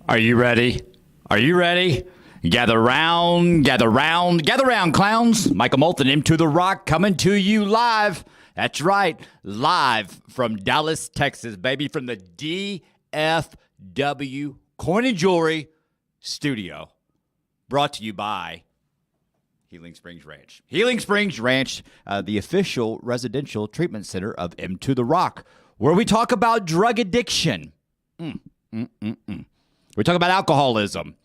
Are you ready? Are you ready? Gather round, gather round, gather round, clowns. Michael Molthan, Into the Rock, coming to you live. That's right, live from Dallas, Texas, baby, from the DFW Coin and Jewelry Studio. Brought to you by Healing Springs Ranch. Healing Springs Ranch, the official residential treatment center of Into the Rock, where we talk about drug addiction. We talk about alcoholism.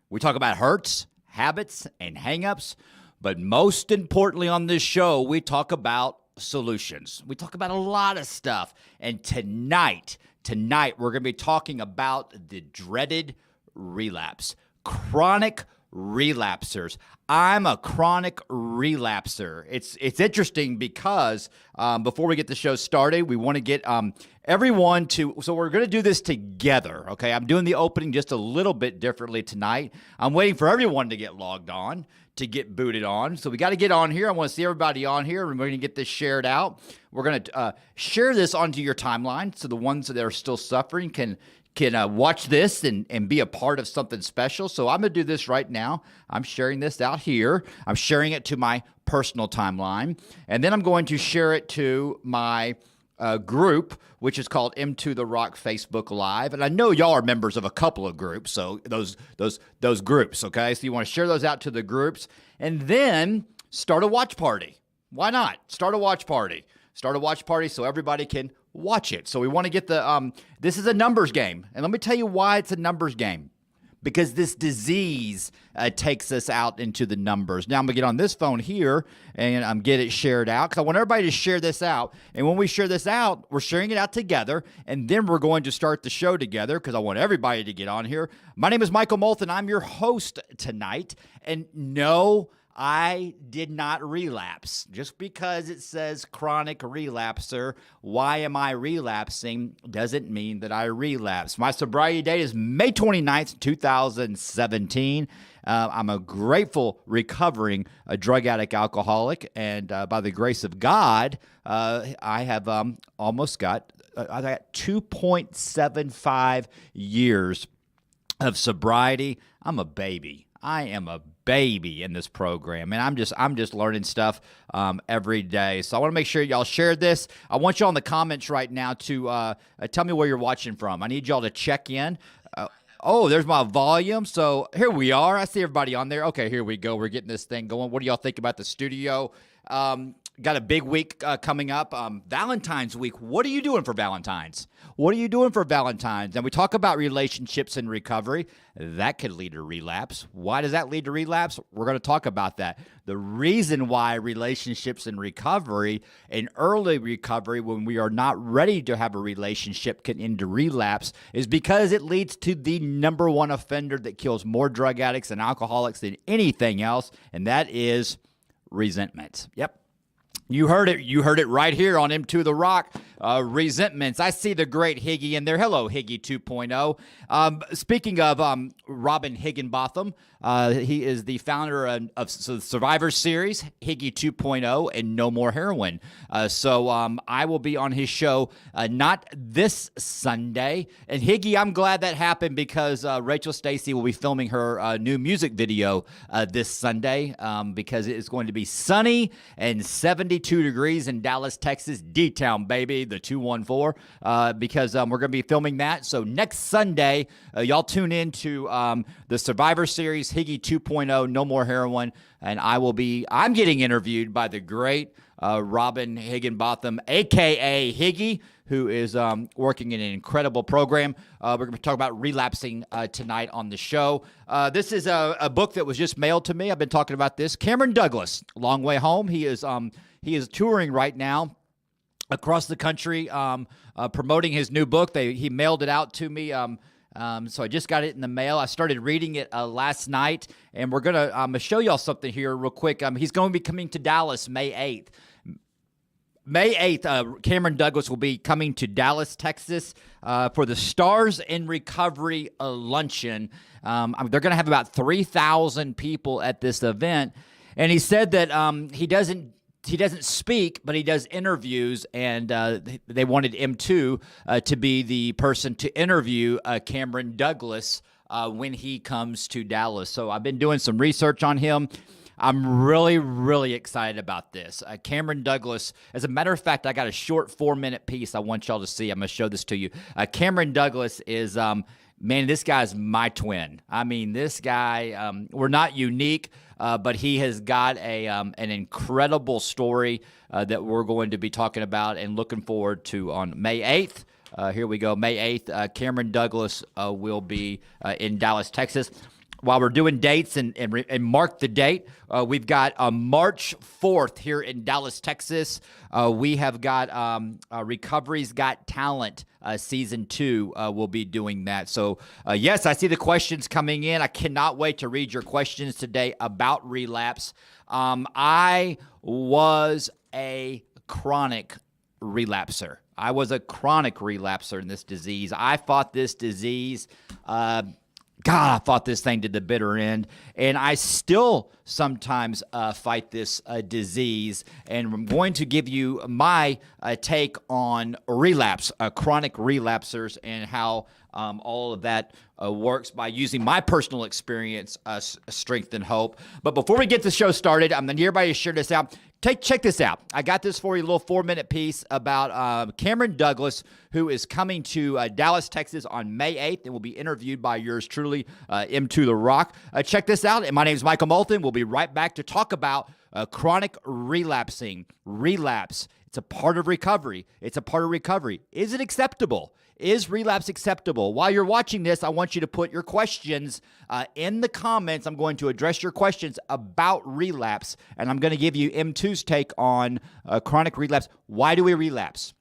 We talk about hurts, habits, and hang-ups. But most importantly on this show, we talk about solutions. We talk about a lot of stuff. And tonight, we're going to be talking about the dreaded relapse. Chronic relapsers. I'm a chronic relapser. It's interesting because before we get the show started, we want to get everyone to, so we're going to do this together, okay? I'm doing the opening just a little bit differently tonight. I'm waiting for everyone to get logged on, to get booted on. So we got to get on here. I want to see everybody on here, and we're going to get this shared out. We're going to share this onto your timeline so the ones that are still suffering can watch this and be a part of something special. So I'm going to do this right now. I'm sharing this out here. I'm sharing it to my personal timeline. And then I'm going to share it to my group, which is called Into the Rock Facebook Live. And I know y'all are members of a couple of groups, so those groups, okay? So you want to share those out to the groups and then start a watch party. Why not? Start a watch party. Start a watch party so everybody can watch it. So we want to get the, this is a numbers game. And let me tell you why it's a numbers game. Because this disease takes us out into the numbers. Now I'm going to get on this phone here and get it shared out because I want everybody to share this out. And when we share this out, we're sharing it out together. And then we're going to start the show together because I want everybody to get on here. My name is Michael Molthan. I'm your host tonight. And no, I did not relapse. Just because it says chronic relapser, why am I relapsing, doesn't mean that I relapse. My sobriety date is May 29th, 2017. I'm a grateful, recovering drug addict alcoholic, and by the grace of God, I have almost got, I got 2.75 years of sobriety. I'm a baby. I am a baby in this program, and I'm just learning stuff every day. So I want to make sure y'all share this. I want y'all in the comments right now to tell me where you're watching from. I need y'all to check in. Oh, there's my volume. So here we are. I see everybody on there. Okay, here we go. We're getting this thing going. What do y'all think about the studio? Got a big week coming up. Valentine's week. What are you doing for Valentine's? What are you doing for Valentine's? And we talk about relationships and recovery. That could lead to relapse. Why does that lead to relapse? We're going to talk about that. The reason why relationships and recovery and early recovery, when we are not ready to have a relationship, can end to relapse is because it leads to the number one offender that kills more drug addicts and alcoholics than anything else, and that is resentment. Yep. You heard it. You heard it right here on Into the Rock. Resentments. I see the great Higgy in there. Hello, Higgy 2.0. Speaking of Robin Higginbotham, he is the founder of the Survivor Series, Higgy 2.0, and No More Heroin. So I will be on his show not this Sunday. And Higgy, I'm glad that happened because Rachel Stacey will be filming her new music video this Sunday because it is going to be sunny and 72 degrees in Dallas, Texas, D-Town, baby, the 214, because we're going to be filming that. So next Sunday, y'all tune in to the Survivor Series, Higgy 2.0, No More Heroin, and I'm getting interviewed by the great Robin Higginbotham, a.k.a. Higgy, who is working in an incredible program. We're going to talk about relapsing tonight on the show. This is a book that was just mailed to me. I've been talking about this. Cameron Douglas, Long Way Home. He is touring right now across the country, promoting his new book. He mailed it out to me. So I just got it in the mail. I started reading it last night, and we're gonna show y'all something here real quick. He's going to be coming to Dallas May 8th. May 8th, Cameron Douglas will be coming to Dallas, Texas, for the Stars in Recovery luncheon. They're going to have about 3,000 people at this event, and he said that he doesn't speak, but he does interviews, and they wanted him to be the person to interview Cameron Douglas when he comes to Dallas. So I've been doing some research on him. I'm really, really excited about this. Cameron Douglas, as a matter of fact, I got a short 4-minute piece I want y'all to see. I'm going to show this to you. Cameron Douglas is, man, this guy's my twin. I mean, this guy, we're not unique, but he has got an incredible story that we're going to be talking about and looking forward to on May 8th. Here we go, May 8th. Cameron Douglas will be in Dallas, Texas. While we're doing dates and mark the date, we've got March 4th here in Dallas, Texas. We have got Recovery's Got Talent Season 2. We'll be doing that. So, yes, I see the questions coming in. I cannot wait to read your questions today about relapse. I was a chronic relapser. I was a chronic relapser in this disease. I fought this disease God, I fought this thing to the bitter end, and I still sometimes fight this disease, and I'm going to give you my take on relapse, chronic relapsers, and how all of that works by using my personal experience, strength, and hope. But before we get the show started, I'm going to need everybody to share this out. Check this out. I got this for you, a little 4-minute piece about Cameron Douglas, who is coming to Dallas, Texas on May 8th and will be interviewed by yours truly, M2 The Rock. Check this out. My name is Michael Molthan. We'll be right back to talk about chronic relapsing. Relapse. It's a part of recovery. It's a part of recovery. Is it acceptable? Is relapse acceptable? While you're watching this, I want you to put your questions in the comments. I'm going to address your questions about relapse, and I'm going to give you M2's take on chronic relapse. Why do we relapse?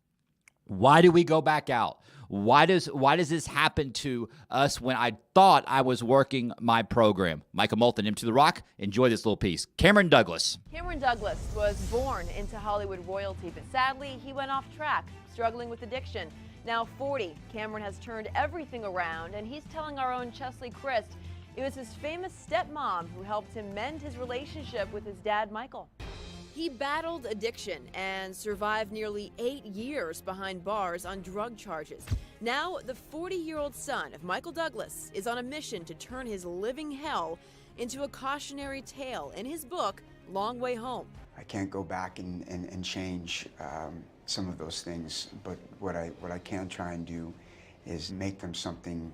Why do we go back out? Why does this happen to us when I thought I was working my program? Michael Molthan, M2 The Rock. Enjoy this little piece. Cameron Douglas. Cameron Douglas was born into Hollywood royalty, but sadly, he went off track, struggling with addiction. Now 40, Cameron has turned everything around, and he's telling our own Chesley Christ it was his famous stepmom who helped him mend his relationship with his dad, Michael. He battled addiction and survived nearly 8 years behind bars on drug charges. Now, the 40-year-old son of Michael Douglas is on a mission to turn his living hell into a cautionary tale in his book, Long Way Home. I can't go back and change some of those things, but what I can try and do is make them something,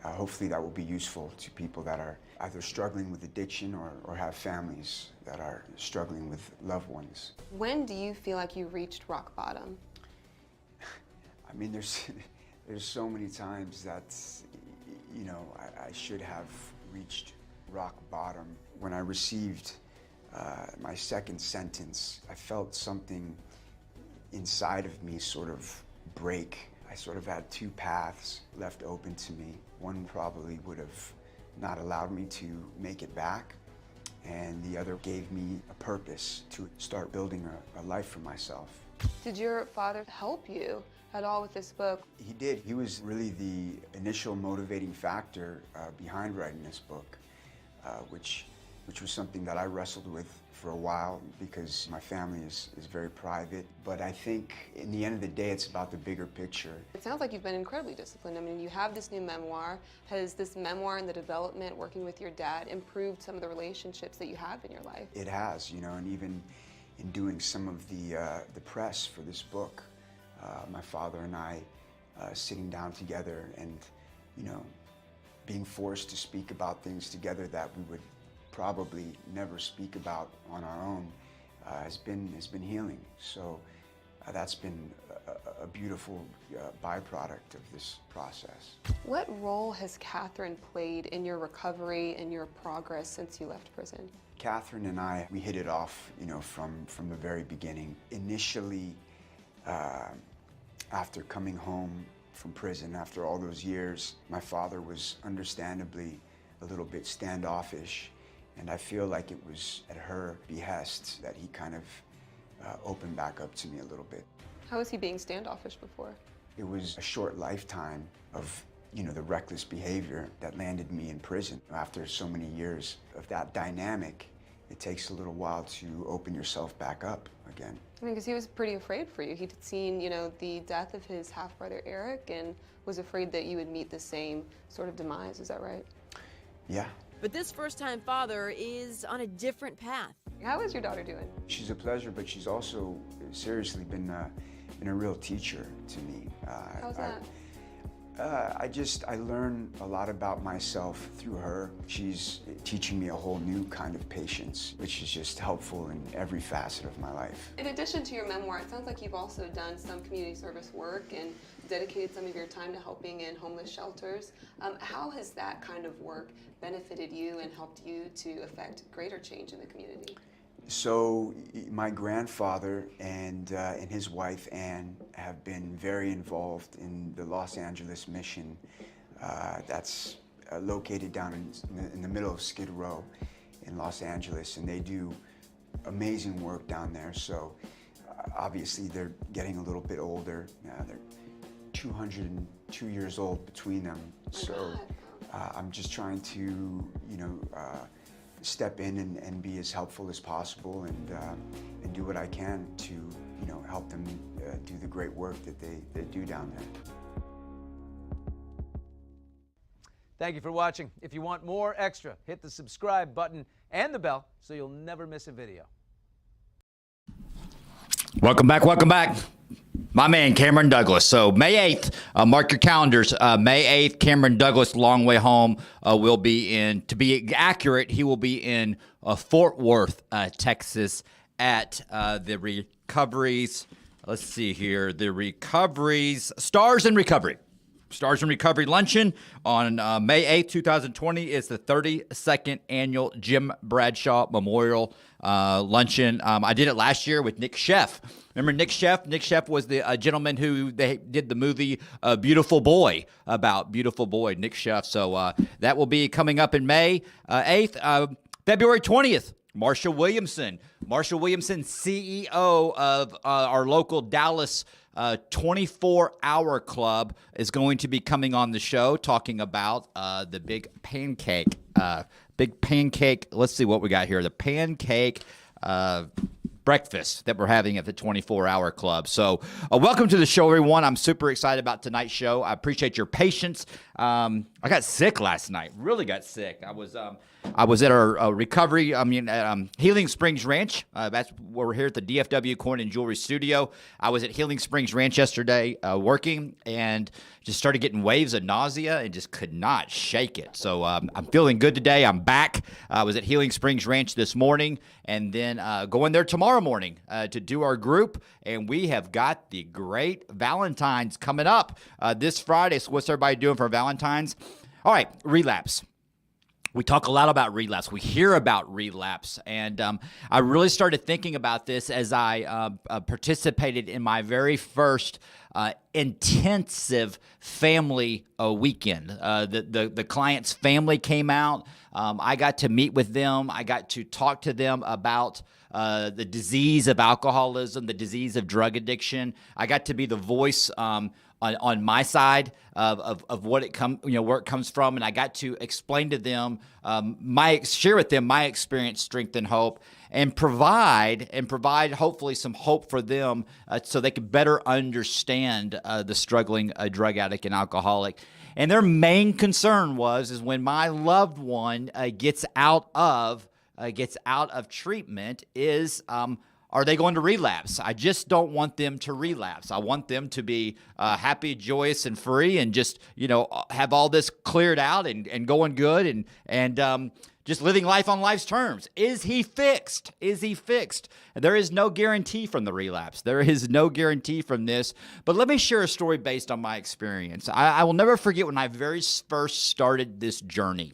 hopefully that will be useful to people that are either struggling with addiction or have families that are struggling with loved ones. When do you feel like you reached rock bottom? I mean, there's so many times that, you know, I should have reached rock bottom. When I received my second sentence, I felt something inside of me sort of break. I sort of had two paths left open to me. One probably would have not allowed me to make it back, and the other gave me a purpose to start building a life for myself. Did your father help you at all with this book? He did. He was really the initial motivating factor behind writing this book, which was something that I wrestled with for a while because my family is very private. But I think in the end of the day, it's about the bigger picture. It sounds like you've been incredibly disciplined. I mean, you have this new memoir. Has this memoir and the development, working with your dad, improved some of the relationships that you have in your life? It has, you know, and even in doing some of the press for this book, my father and I sitting down together and, you know, being forced to speak about things together that we would probably never speak about on our own has been healing. So that's been a beautiful byproduct of this process. What role has Catherine played in your recovery and your progress since you left prison? Catherine and I, we hit it off, you know, from the very beginning. Initially, after coming home from prison, after all those years, my father was understandably a little bit standoffish. And I feel like it was at her behest that he kind of opened back up to me a little bit. How was he being standoffish before? It was a short lifetime of, you know, the reckless behavior that landed me in prison. After so many years of that dynamic, it takes a little while to open yourself back up again. I mean, because he was pretty afraid for you. He'd seen, you know, the death of his half-brother Eric and was afraid that you would meet the same sort of demise. Is that right? Yeah. But this first-time father is on a different path. How is your daughter doing? She's a pleasure, but she's also seriously been a real teacher to me. How's that? I learn a lot about myself through her. She's teaching me a whole new kind of patience, which is just helpful in every facet of my life. In addition to your memoir, it sounds like you've also done some community service work and dedicated some of your time to helping in homeless shelters. How has that kind of work benefited you and helped you to affect greater change in the community? So my grandfather and his wife Anne have been very involved in the Los Angeles mission. That's located down in the middle of Skid Row in Los Angeles, and they do amazing work down there. So obviously they're getting a little bit older. They're 202 years old between them. So I'm just trying to, step in and be as helpful as possible and do what I can to, help them do the great work that they do down there. Thank you for watching. If you want more extra, hit the subscribe button and the bell so you'll never miss a video. Welcome back. Welcome back. My man, Cameron Douglas. So May 8th, mark your calendars. May 8th, Cameron Douglas, Long Way Home, will be in, to be accurate, he will be in Fort Worth, Texas at the Recoveries. Let's see here. The Recoveries, Stars in Recovery. Stars in Recovery Luncheon on May 8th, 2020 is the 32nd annual Jim Bradshaw Memorial Luncheon. I did it last year with Nick Sheff. Remember Nick Sheff? Nick Sheff was the gentleman who they did the movie Beautiful Boy, about Beautiful Boy, Nick Sheff. So that will be coming up in May 8th. February 20th, Marsha Williamson. Marsha Williamson, CEO of our local Dallas 24-hour club, is going to be coming on the show talking about the big pancake. Let's see what we got here. The pancake breakfast that we're having at the 24-hour club. So welcome to the show, everyone. I'm super excited about tonight's show. I appreciate your patience. I got sick last night. Really got sick. I was at our recovery, Healing Springs Ranch. That's where we're here at the DFW Coin and Jewelry Studio. I was at Healing Springs Ranch yesterday working and just started getting waves of nausea and just could not shake it. So I'm feeling good today. I'm back. I was at Healing Springs Ranch this morning and then going there tomorrow morning to do our group. And we have got the great Valentine's coming up this Friday. So what's everybody doing for Valentine's? All right, relapse. We talk a lot about relapse. We hear about relapse. And I really started thinking about this as I participated in my very first intensive family weekend. The client's family came out. I got to meet with them. I got to talk to them about the disease of alcoholism, the disease of drug addiction. I got to be the voice on my side of what where it comes from, and I got to explain to them, share with them my experience, strength, and hope, and provide hopefully some hope for them so they could better understand the struggling drug addict and alcoholic. And their main concern is when my loved one gets out of treatment are they going to relapse? I just don't want them to relapse. I want them to be happy, joyous, and free, and just have all this cleared out and going good and just living life on life's terms. Is he fixed? Is he fixed? There is no guarantee from the relapse. There is no guarantee from this. But let me share a story based on my experience. I will never forget when I very first started this journey.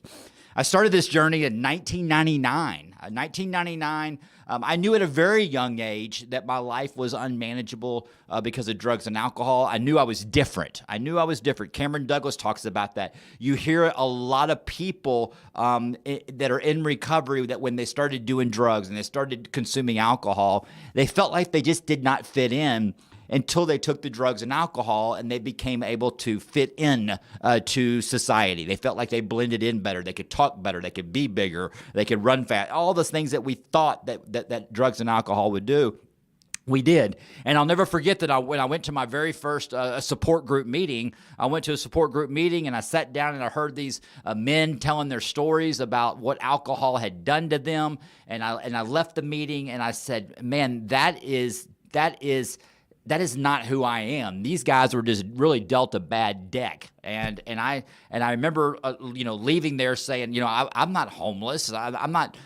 I started this journey in 1999. I knew at a very young age that my life was unmanageable because of drugs and alcohol. I knew I was different. Cameron Douglas talks about that. You hear a lot of people that are in recovery that when they started doing drugs and they started consuming alcohol, they felt like they just did not fit in until they took the drugs and alcohol and they became able to fit in to society. They felt like they blended in better. They could talk better. They could be bigger. They could run fast. All those things that we thought that drugs and alcohol would do. We did. And I'll never forget that when I went to my very first support group meeting, I went to a support group meeting and I sat down and I heard these men telling their stories about what alcohol had done to them. And I left the meeting and I said, man, that is not who I am. These guys were just really dealt a bad deck. And I remember, leaving there saying, I'm not homeless. I'm not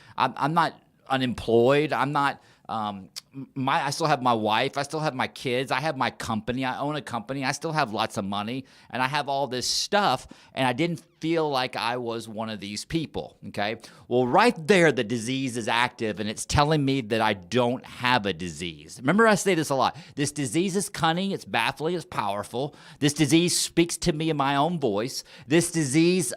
unemployed. I'm not, I still have my wife. I still have my kids. I have my company. I own a company. I still have lots of money and I have all this stuff. And I didn't feel like I was one of these people. Okay. Well, right there, the disease is active and it's telling me that I don't have a disease. Remember, I say this a lot. This disease is cunning. It's baffling. It's powerful. This disease speaks to me in my own voice. This disease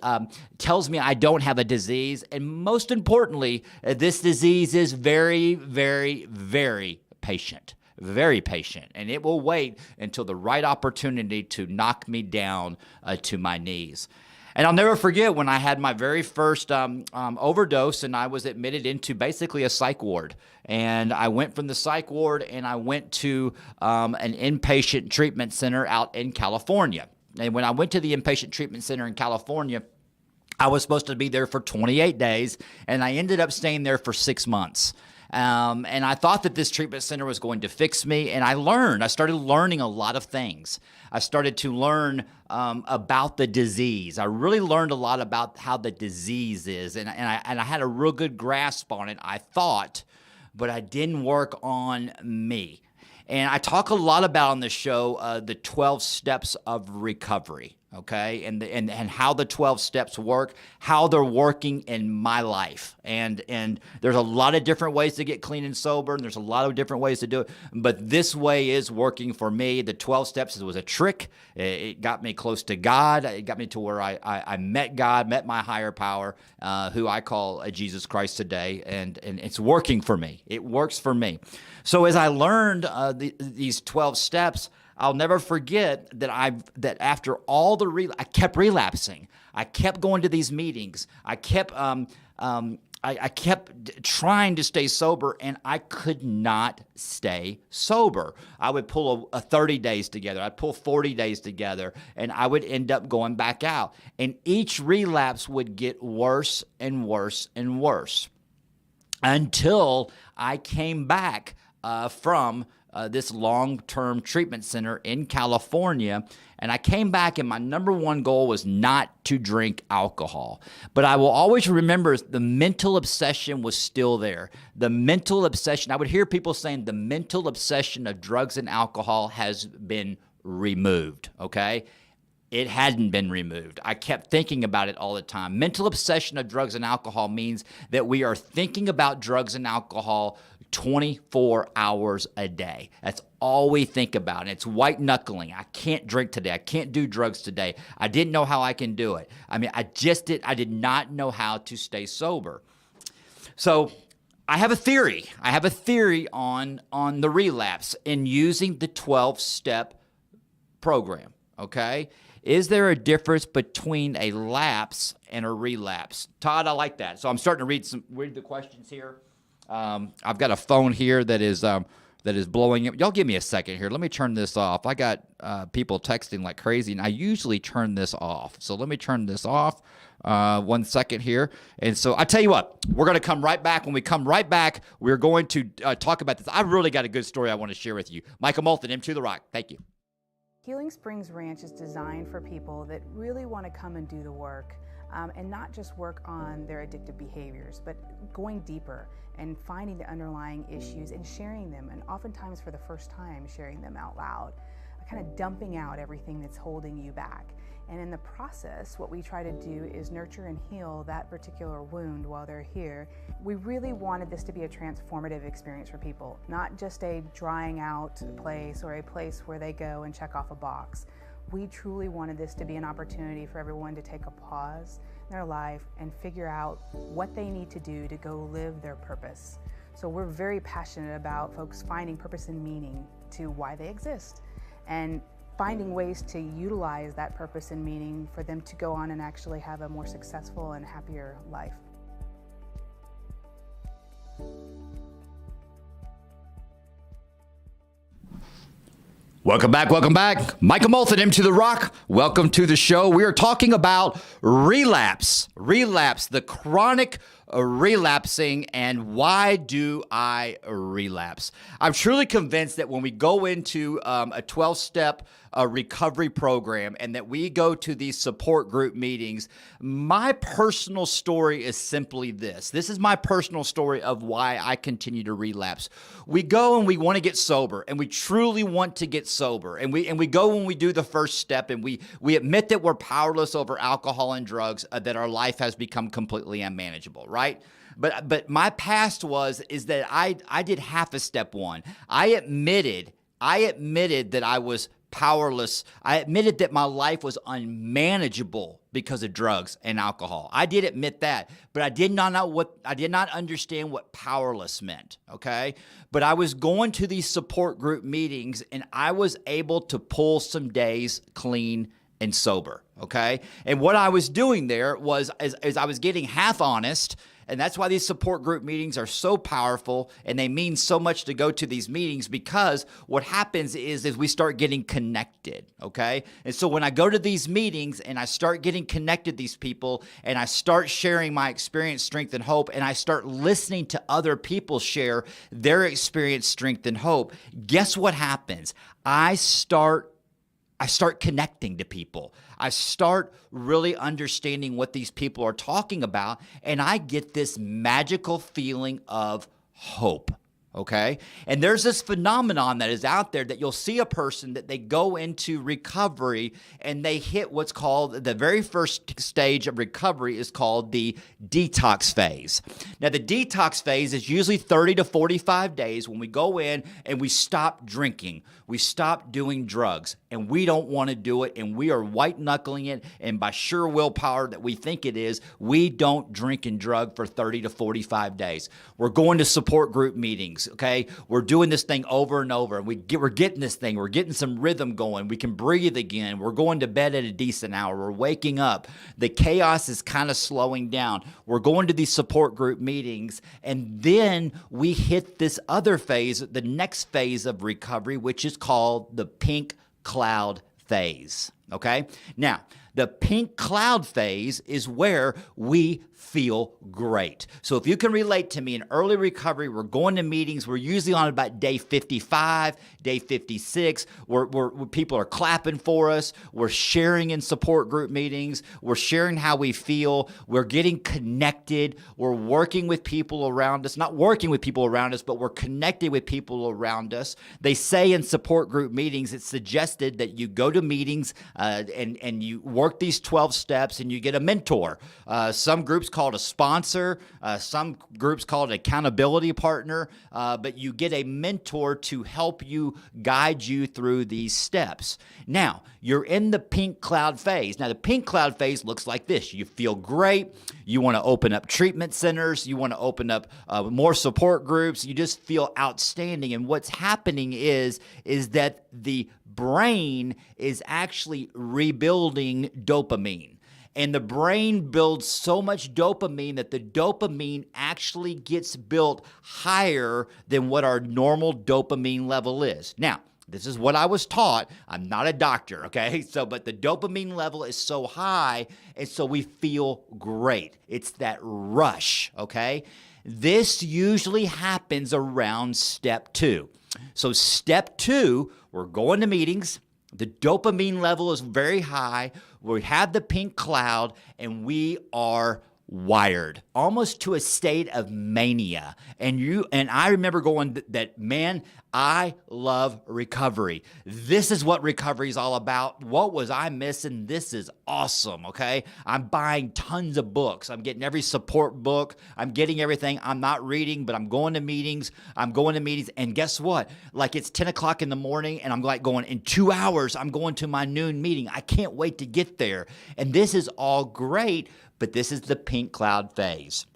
tells me I don't have a disease. And most importantly, this disease is very, very, very patient. Very patient, and it will wait until the right opportunity to knock me down to my knees. And I'll never forget when I had my very first overdose and I was admitted into basically a psych ward. And I went from the psych ward and I went to an inpatient treatment center out in California. And when I went to the inpatient treatment center in California, I was supposed to be there for 28 days, and I ended up staying there for 6 months. And I thought that this treatment center was going to fix me, and I started learning a lot of things. I started to learn about the disease. I really learned a lot about how the disease is, and I had a real good grasp on it, I thought, but I didn't work on me. And I talk a lot about on the show the 12 steps of recovery, okay, and how the 12 steps work, how they're working in my life. And there's a lot of different ways to get clean and sober, and there's a lot of different ways to do it, but this way is working for me. The 12 steps was a trick. It got me close to God. It got me to where I met God, met my higher power, who I call Jesus Christ today, and it's working for me. It works for me. So as I learned these 12 steps, I'll never forget that after all I kept relapsing. I kept going to these meetings. I kept trying to stay sober, and I could not stay sober. I would pull a 30 days together. I'd pull 40 days together, and I would end up going back out. And each relapse would get worse and worse and worse until I came back from this long-term treatment center in California. And I came back, and my number one goal was not to drink alcohol. But I will always remember the mental obsession was still there. The mental obsession, I would hear people saying the mental obsession of drugs and alcohol has been removed, okay? It hadn't been removed. I kept thinking about it all the time. Mental obsession of drugs and alcohol means that we are thinking about drugs and alcohol 24 hours a day. That's all we think about. And it's white knuckling. I can't drink today. I can't do drugs today. I didn't know how I can do it. I did not know how to stay sober. So I have a theory. I have a theory on the relapse in using the 12-step program, okay? Is there a difference between a lapse and a relapse? Todd, I like that. So I'm starting to read the questions here. I've got a phone here that is blowing up. Y'all give me a second here. Let me turn this off. I got people texting like crazy, and I usually turn this off. So let me turn this off 1 second here. And so I tell you what, we're going to come right back. When we come right back, we're going to talk about this. I've really got a good story I want to share with you. Michael Molthan, M2 The Rock. Thank you. Healing Springs Ranch is designed for people that really want to come and do the work, and not just work on their addictive behaviors, but going deeper and finding the underlying issues and sharing them, and oftentimes for the first time sharing them out loud, kind of dumping out everything that's holding you back. And in the process, what we try to do is nurture and heal that particular wound while they're here. We really wanted this to be a transformative experience for people, not just a drying out place or a place where they go and check off a box. We truly wanted this to be an opportunity for everyone to take a pause in their life and figure out what they need to do to go live their purpose. So we're very passionate about folks finding purpose and meaning to why they exist, and finding ways to utilize that purpose and meaning for them to go on and actually have a more successful and happier life. Welcome back. Michael Molthan, M to the Rock. Welcome to the show. We are talking about relapse, the chronic relapsing, and why do I relapse? I'm truly convinced that when we go into a 12-step recovery program and that we go to these support group meetings, my personal story is simply this. This is my personal story of why I continue to relapse. We go and we want to get sober, and we truly want to get sober. And we go when we do the first step, and we admit that we're powerless over alcohol and drugs, that our life has become completely unmanageable, right? But my past is that I did half of step one. I admitted that I was powerless. I admitted that my life was unmanageable because of drugs and alcohol. I did admit that, but I did not understand what powerless meant, okay? But I was going to these support group meetings, and I was able to pull some days clean and sober, okay? And what I was doing there was as I was getting half honest. And that's why these support group meetings are so powerful, and they mean so much to go to these meetings, because what happens is we start getting connected, okay? And so when I go to these meetings and I start getting connected to these people, and I start sharing my experience, strength, and hope, and I start listening to other people share their experience, strength, and hope, guess what happens? I start connecting to people. I start really understanding what these people are talking about, and I get this magical feeling of hope. Okay? And there's this phenomenon that is out there that you'll see a person that they go into recovery and they hit what's called the very first stage of recovery is called the detox phase. Now, the detox phase is usually 30 to 45 days when we go in and we stop drinking. We stop doing drugs, and we don't want to do it, and we are white-knuckling it, and by sheer willpower that we think it is, we don't drink and drug for 30 to 45 days. We're going to support group meetings. Okay, we're doing this thing over and over. We're getting this thing. We're getting some rhythm going. We can breathe again. We're going to bed at a decent hour. We're waking up. The chaos is kind of slowing down. We're going to these support group meetings, and then we hit this other phase, the next phase of recovery, which is called the pink cloud phase. Okay, now the pink cloud phase is where we feel great. So if you can relate to me, in early recovery, we're going to meetings. We're usually on about day 55, day 56, where people are clapping for us. We're sharing in support group meetings. We're sharing how we feel. We're getting connected. We're working with people around us. Not working with people around us, but we're connected with people around us. They say in support group meetings, it's suggested that you go to meetings and you work these 12 steps and you get a mentor. Some groups call it a sponsor. Some groups call it an accountability partner. But you get a mentor to help you, guide you through these steps. Now, you're in the pink cloud phase. Now, the pink cloud phase looks like this. You feel great. You want to open up treatment centers. You want to open up more support groups. You just feel outstanding. And what's happening is that the brain is actually rebuilding dopamine. And the brain builds so much dopamine that the dopamine actually gets built higher than what our normal dopamine level is. Now, this is what I was taught. I'm not a doctor, okay? But the dopamine level is so high, and so we feel great. It's that rush, okay? This usually happens around step 2. So step 2, we're going to meetings. The dopamine level is very high. We have the pink cloud, and we are wired almost to a state of mania. And I remember going that, man, I love recovery. This is what recovery is all about. What was I missing? This is awesome, okay? I'm buying tons of books. I'm getting every support book. I'm getting everything. I'm not reading, but I'm going to meetings. And guess what? Like, it's 10 o'clock in the morning, and I'm like going, in 2 hours, I'm going to my noon meeting. I can't wait to get there. And this is all great, but this is the pink cloud phase.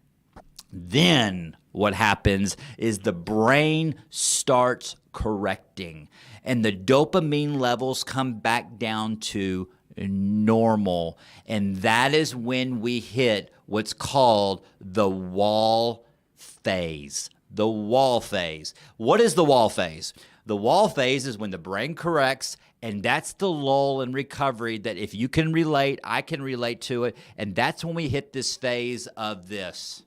Then what happens is the brain starts correcting, and the dopamine levels come back down to normal. And that is when we hit what's called the wall phase. The wall phase. What is the wall phase? The wall phase is when the brain corrects, and that's the lull in recovery that if you can relate, I can relate to it, and that's when we hit this phase of this.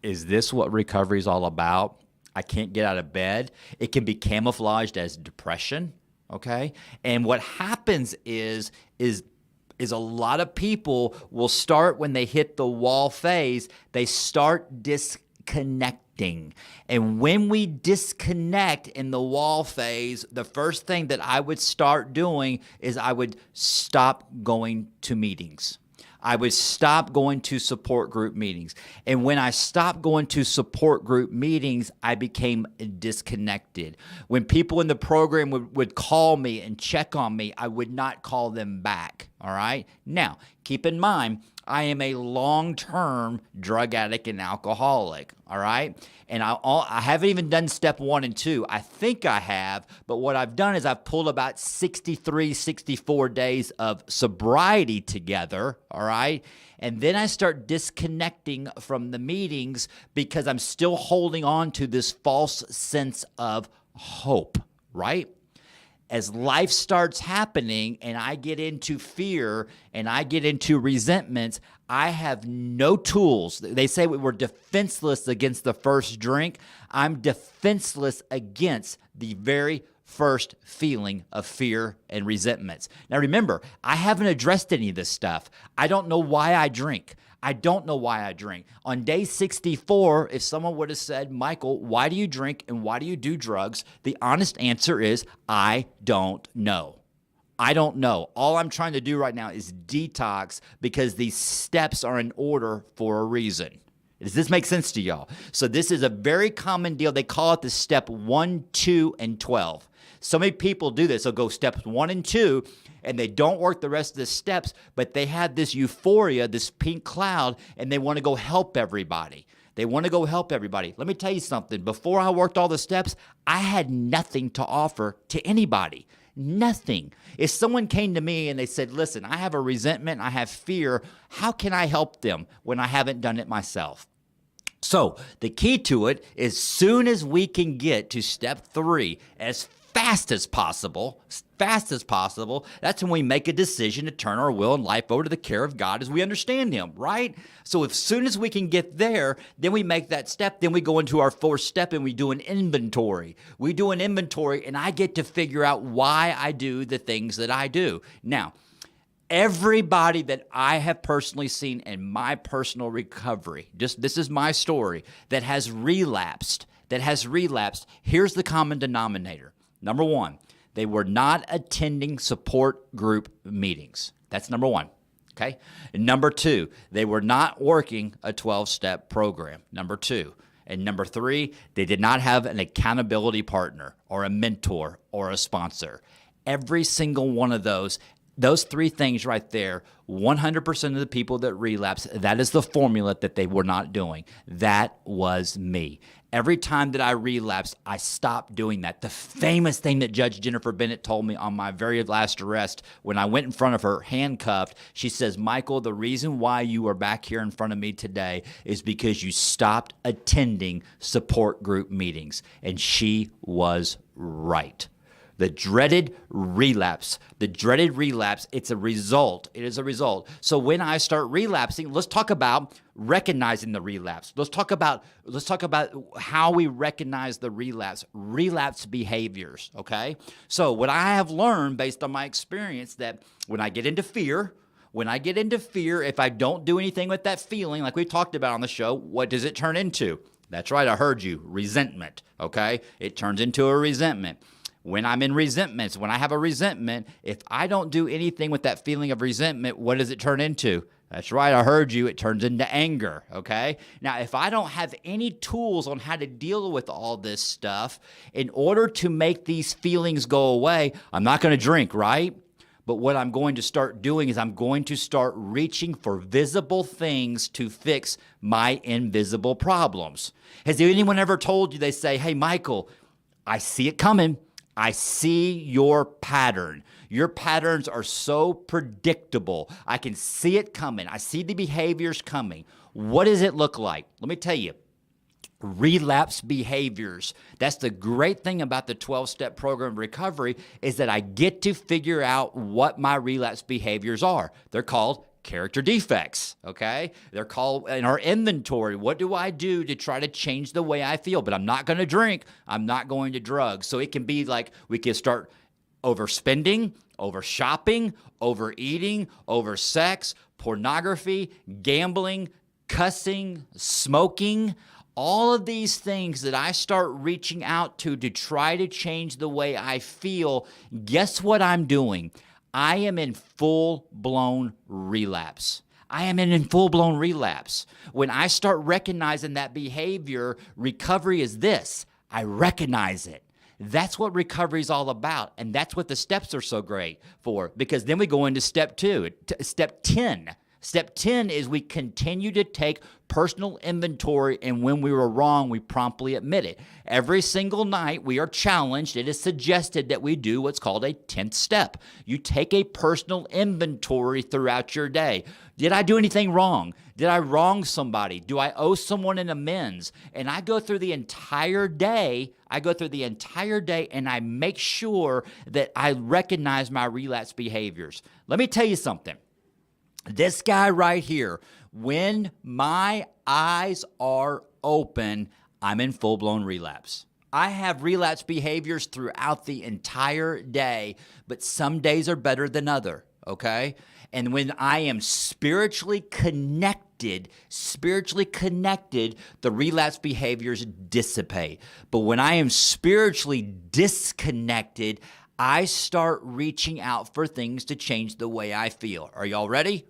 Is this what recovery is all about? I can't get out of bed. It can be camouflaged as depression, okay? And what happens is a lot of people will start when they hit the wall phase, they start disconnecting. And when we disconnect in the wall phase, the first thing that I would start doing is I would stop going to meetings. I would stop going to support group meetings. And when I stopped going to support group meetings, I became disconnected. When people in the program would call me and check on me, I would not call them back, all right? Now, keep in mind, I am a long-term drug addict and alcoholic, all right? And I haven't even done step 1 and 2. I think I have, but what I've done is I've pulled about 63, 64 days of sobriety together, all right? And then I start disconnecting from the meetings because I'm still holding on to this false sense of hope, right? As life starts happening and I get into fear and I get into resentments, I have no tools. They say we're defenseless against the first drink. I'm defenseless against the very first feeling of fear and resentments. Now remember, I haven't addressed any of this stuff. I don't know why I drink. I don't know why I drink. On day 64, if someone would have said, Michael, why do you drink and why do you do drugs? The honest answer is, I don't know. I don't know. All I'm trying to do right now is detox because these steps are in order for a reason. Does this make sense to y'all? So this is a very common deal. They call it the step 1, 2, and 12. So many people do this. They'll go steps 1 and 2, and they don't work the rest of the steps, but they have this euphoria, this pink cloud, and they want to go help everybody. They want to go help everybody. Let me tell you something. Before I worked all the steps, I had nothing to offer to anybody. Nothing. If someone came to me and they said, listen, I have a resentment, I have fear, how can I help them when I haven't done it myself? So the key to it is as soon as we can get to step 3, as fast as possible, that's when we make a decision to turn our will and life over to the care of God as we understand Him, right? So as soon as we can get there, then we make that step, then we go into our 4th step and we do an inventory. We do an inventory and I get to figure out why I do the things that I do. Now, everybody that I have personally seen in my personal recovery, this is my story, that has relapsed, here's the common denominator. Number 1, they were not attending support group meetings. That's number 1, okay? And number 2, they were not working a 12-step program. Number 2. And number 3, they did not have an accountability partner or a mentor or a sponsor. Every single one of those 3 things right there, 100% of the people that relapse, that is the formula that they were not doing. That was me. Every time that I relapsed, I stopped doing that. The famous thing that Judge Jennifer Bennett told me on my very last arrest, when I went in front of her handcuffed, she says, Michael, the reason why you are back here in front of me today is because you stopped attending support group meetings. And she was right. The dreaded relapse, it's a result. It is a result. So when I start relapsing, let's talk about recognizing the relapse. Let's talk about how we recognize the relapse behaviors, okay? So what I have learned based on my experience that when I get into fear, if I don't do anything with that feeling, like we talked about on the show, what does it turn into? That's right, I heard you, resentment, okay? It turns into a resentment. When I'm in resentments, when I have a resentment, if I don't do anything with that feeling of resentment, what does it turn into? That's right, I heard you. It turns into anger, okay? Now, if I don't have any tools on how to deal with all this stuff, in order to make these feelings go away, I'm not going to drink, right? But what I'm going to start doing is I'm going to start reaching for visible things to fix my invisible problems. Has anyone ever told you, they say, hey, Michael, I see it coming. I see your pattern. Your patterns are so predictable. I can see it coming. I see the behaviors coming. What does it look like? Let me tell you. relapse behaviors. That's the great thing about the 12-step program of recovery, is that I get to figure out what my relapse behaviors are. They're called character defects, okay? They're called in our inventory. What do I do to try to change the way I feel? But I'm not going to drink. I'm not going to drugs. So it can be like we can start overspending, over shopping, overeating, over sex, pornography, gambling, cussing, smoking. All of these things that I start reaching out to try to change the way I feel, guess what I'm doing? I am in full-blown relapse. I am in full-blown relapse. When I start recognizing that behavior, recovery is this. I recognize it. That's what recovery is all about, and that's what the steps are so great for, because then we go into step 2, step 10. Step 10 is we continue to take personal inventory, and when we were wrong, we promptly admit it. Every single night, we are challenged. It is suggested that we do what's called a 10th step. You take a personal inventory throughout your day. Did I do anything wrong? Did I wrong somebody? Do I owe someone an amends? And I go through the entire day. And I make sure that I recognize my relapse behaviors. Let me tell you something. This guy right here, when my eyes are open, I'm in full-blown relapse. I have relapse behaviors throughout the entire day, but some days are better than others, okay? And when I am spiritually connected, the relapse behaviors dissipate. But when I am spiritually disconnected, I start reaching out for things to change the way I feel. Are y'all ready?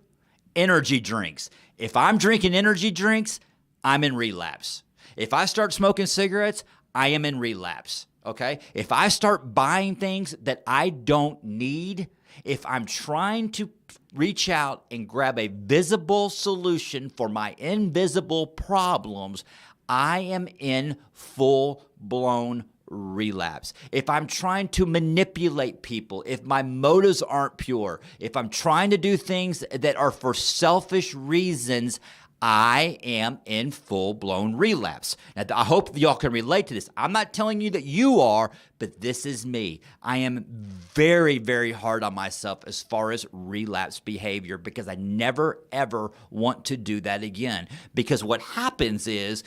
Energy drinks. If I'm drinking energy drinks, I'm in relapse. If I start smoking cigarettes, I am in relapse, okay? If I start buying things that I don't need, if I'm trying to reach out and grab a visible solution for my invisible problems, I am in full-blown relapse. If I'm trying to manipulate people, if my motives aren't pure, if I'm trying to do things that are for selfish reasons, I am in full-blown relapse. Now, I hope y'all can relate to this. I'm not telling you that you are, but this is me. I am very, very hard on myself as far as relapse behavior, because I never, ever want to do that again. Because what happens is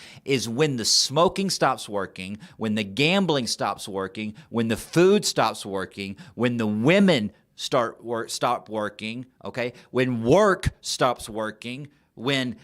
when the smoking stops working, when the gambling stops working, when the food stops working, when the women stop working, okay, when work stops working, when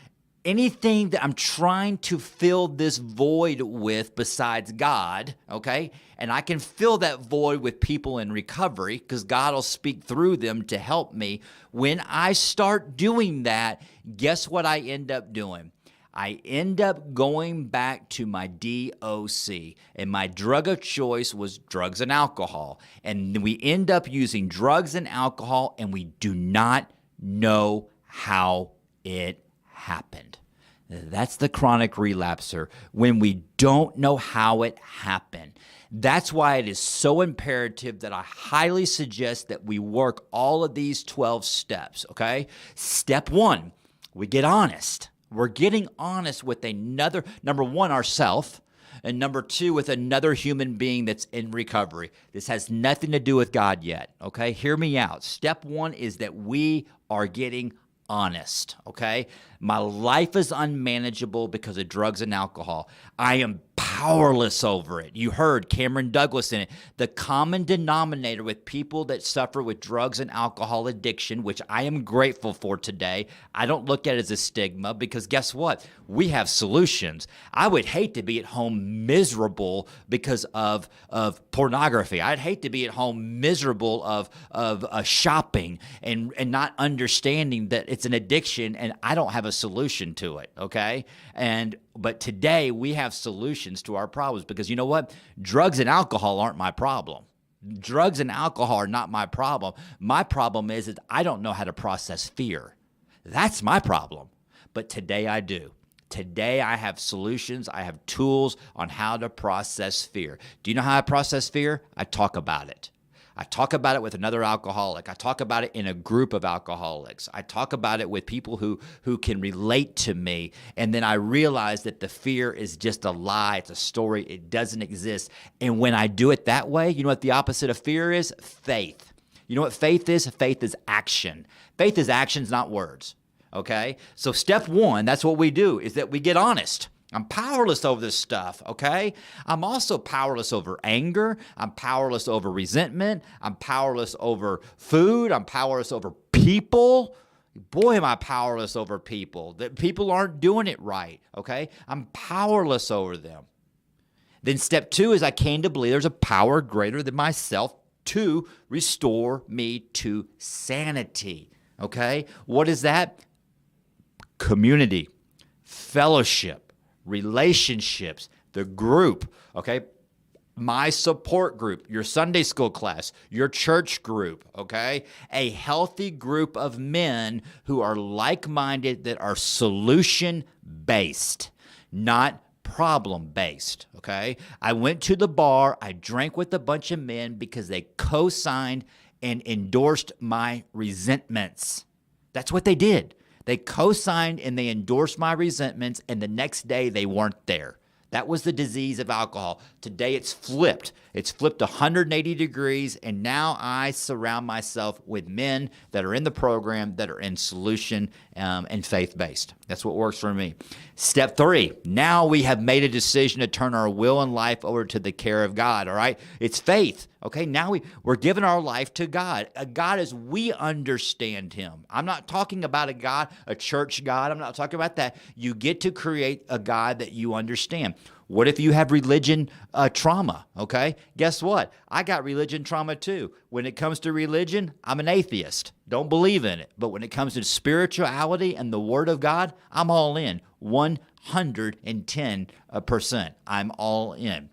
anything that I'm trying to fill this void with besides God, okay? And I can fill that void with people in recovery because God will speak through them to help me. When I start doing that, guess what I end up doing? I end up going back to my DOC, and my drug of choice was drugs and alcohol. And we end up using drugs and alcohol, and we do not know how it happened. That's the chronic relapser, when we don't know how it happened. That's why it is so imperative that I highly suggest that we work all of these 12 steps, okay? Step 1, we get honest. We're getting honest with another, number 1, ourself, and number 2, with another human being that's in recovery. This has nothing to do with God yet, okay? Hear me out. Step 1 is that we are getting honest, okay? My life is unmanageable because of drugs and alcohol. I am powerless over it. You heard Cameron Douglas in it. The common denominator with people that suffer with drugs and alcohol addiction, which I am grateful for today, I don't look at it as a stigma, because guess what? We have solutions. I would hate to be at home miserable because of pornography. I'd hate to be at home miserable of shopping and not understanding that it's an addiction and I don't have a solution to it, okay? But today we have solutions to our problems, because you know what? Drugs and alcohol aren't my problem. Drugs and alcohol are not my problem. My problem is that I don't know how to process fear. That's my problem. But today I do. Today I have solutions. I have tools on how to process fear. Do you know how I process fear? I talk about it. I talk about it with another alcoholic. I talk about it in a group of alcoholics. I talk about it with people who can relate to me. And then I realize that the fear is just a lie. It's a story. It doesn't exist. And when I do it that way, you know what the opposite of fear is? Faith. You know what faith is? Faith is action. Faith is actions, not words. Okay? So step one, that's what we do, is that we get honest. I'm powerless over this stuff, okay? I'm also powerless over anger. I'm powerless over resentment. I'm powerless over food. I'm powerless over people. Boy, am I powerless over people. That people aren't doing it right, okay? I'm powerless over them. Then step two is I came to believe there's a power greater than myself to restore me to sanity, okay? What is that? Community, fellowship, relationships, the group, okay? My support group, your Sunday school class, your church group, okay? A healthy group of men who are like-minded, that are solution-based, not problem-based, okay? I went to the bar, I drank with a bunch of men because they co-signed and endorsed my resentments. That's what they did. They co-signed and they endorsed my resentments, and the next day they weren't there. That was the disease of alcohol. Today it's flipped. It's flipped 180 degrees, and now I surround myself with men that are in the program, that are in solution and faith-based. That's what works for me. Step three, now we have made a decision to turn our will and life over to the care of God, all right? It's faith, okay? Now we're giving our life to God. A God as we understand him. I'm not talking about a God, a church God. I'm not talking about that. You get to create a God that you understand. What if you have religion trauma, okay? Guess what? I got religion trauma too. When it comes to religion, I'm an atheist. Don't believe in it. But when it comes to spirituality and the Word of God, I'm all in. 110%. I'm all in.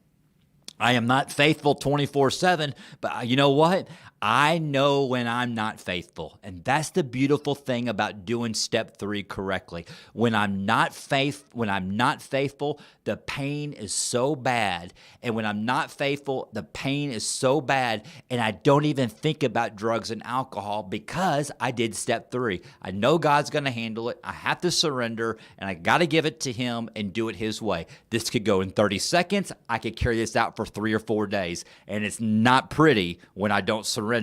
I am not faithful 24/7, but you know what? I know when I'm not faithful. And that's the beautiful thing about doing step three correctly. When I'm not faithful, the pain is so bad. And when I'm not faithful, the pain is so bad. And I don't even think about drugs and alcohol because I did step three. I know God's going to handle it. I have to surrender, and I got to give it to him and do it his way. This could go in 30 seconds. I could carry this out for 3 or 4 days. And it's not pretty when I don't surrender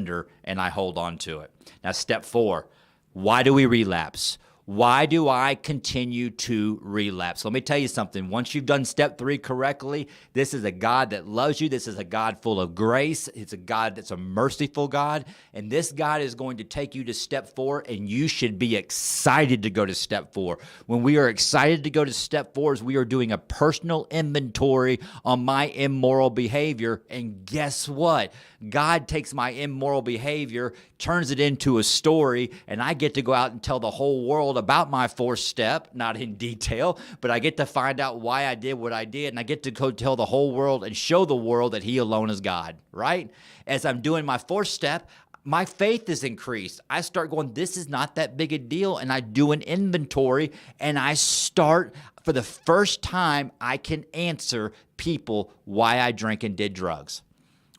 and I hold on to it. Now, step four, why do we relapse? Why do I continue to relapse? Let me tell you something. Once you've done step three correctly, this is a God that loves you. This is a God full of grace. It's a God that's a merciful God. And this God is going to take you to step four, and you should be excited to go to step four. When we are excited to go to step four, is we are doing a personal inventory on my immoral behavior. And guess what? God takes my immoral behavior, turns it into a story, and I get to go out and tell the whole world about my fourth step, not in detail, but I get to find out why I did what I did, and I get to go tell the whole world and show the world that he alone is God, right? As I'm doing my fourth step, my faith is increased. I start going, this is not that big a deal, and I do an inventory, and I start, for the first time, I can answer people why I drank and did drugs.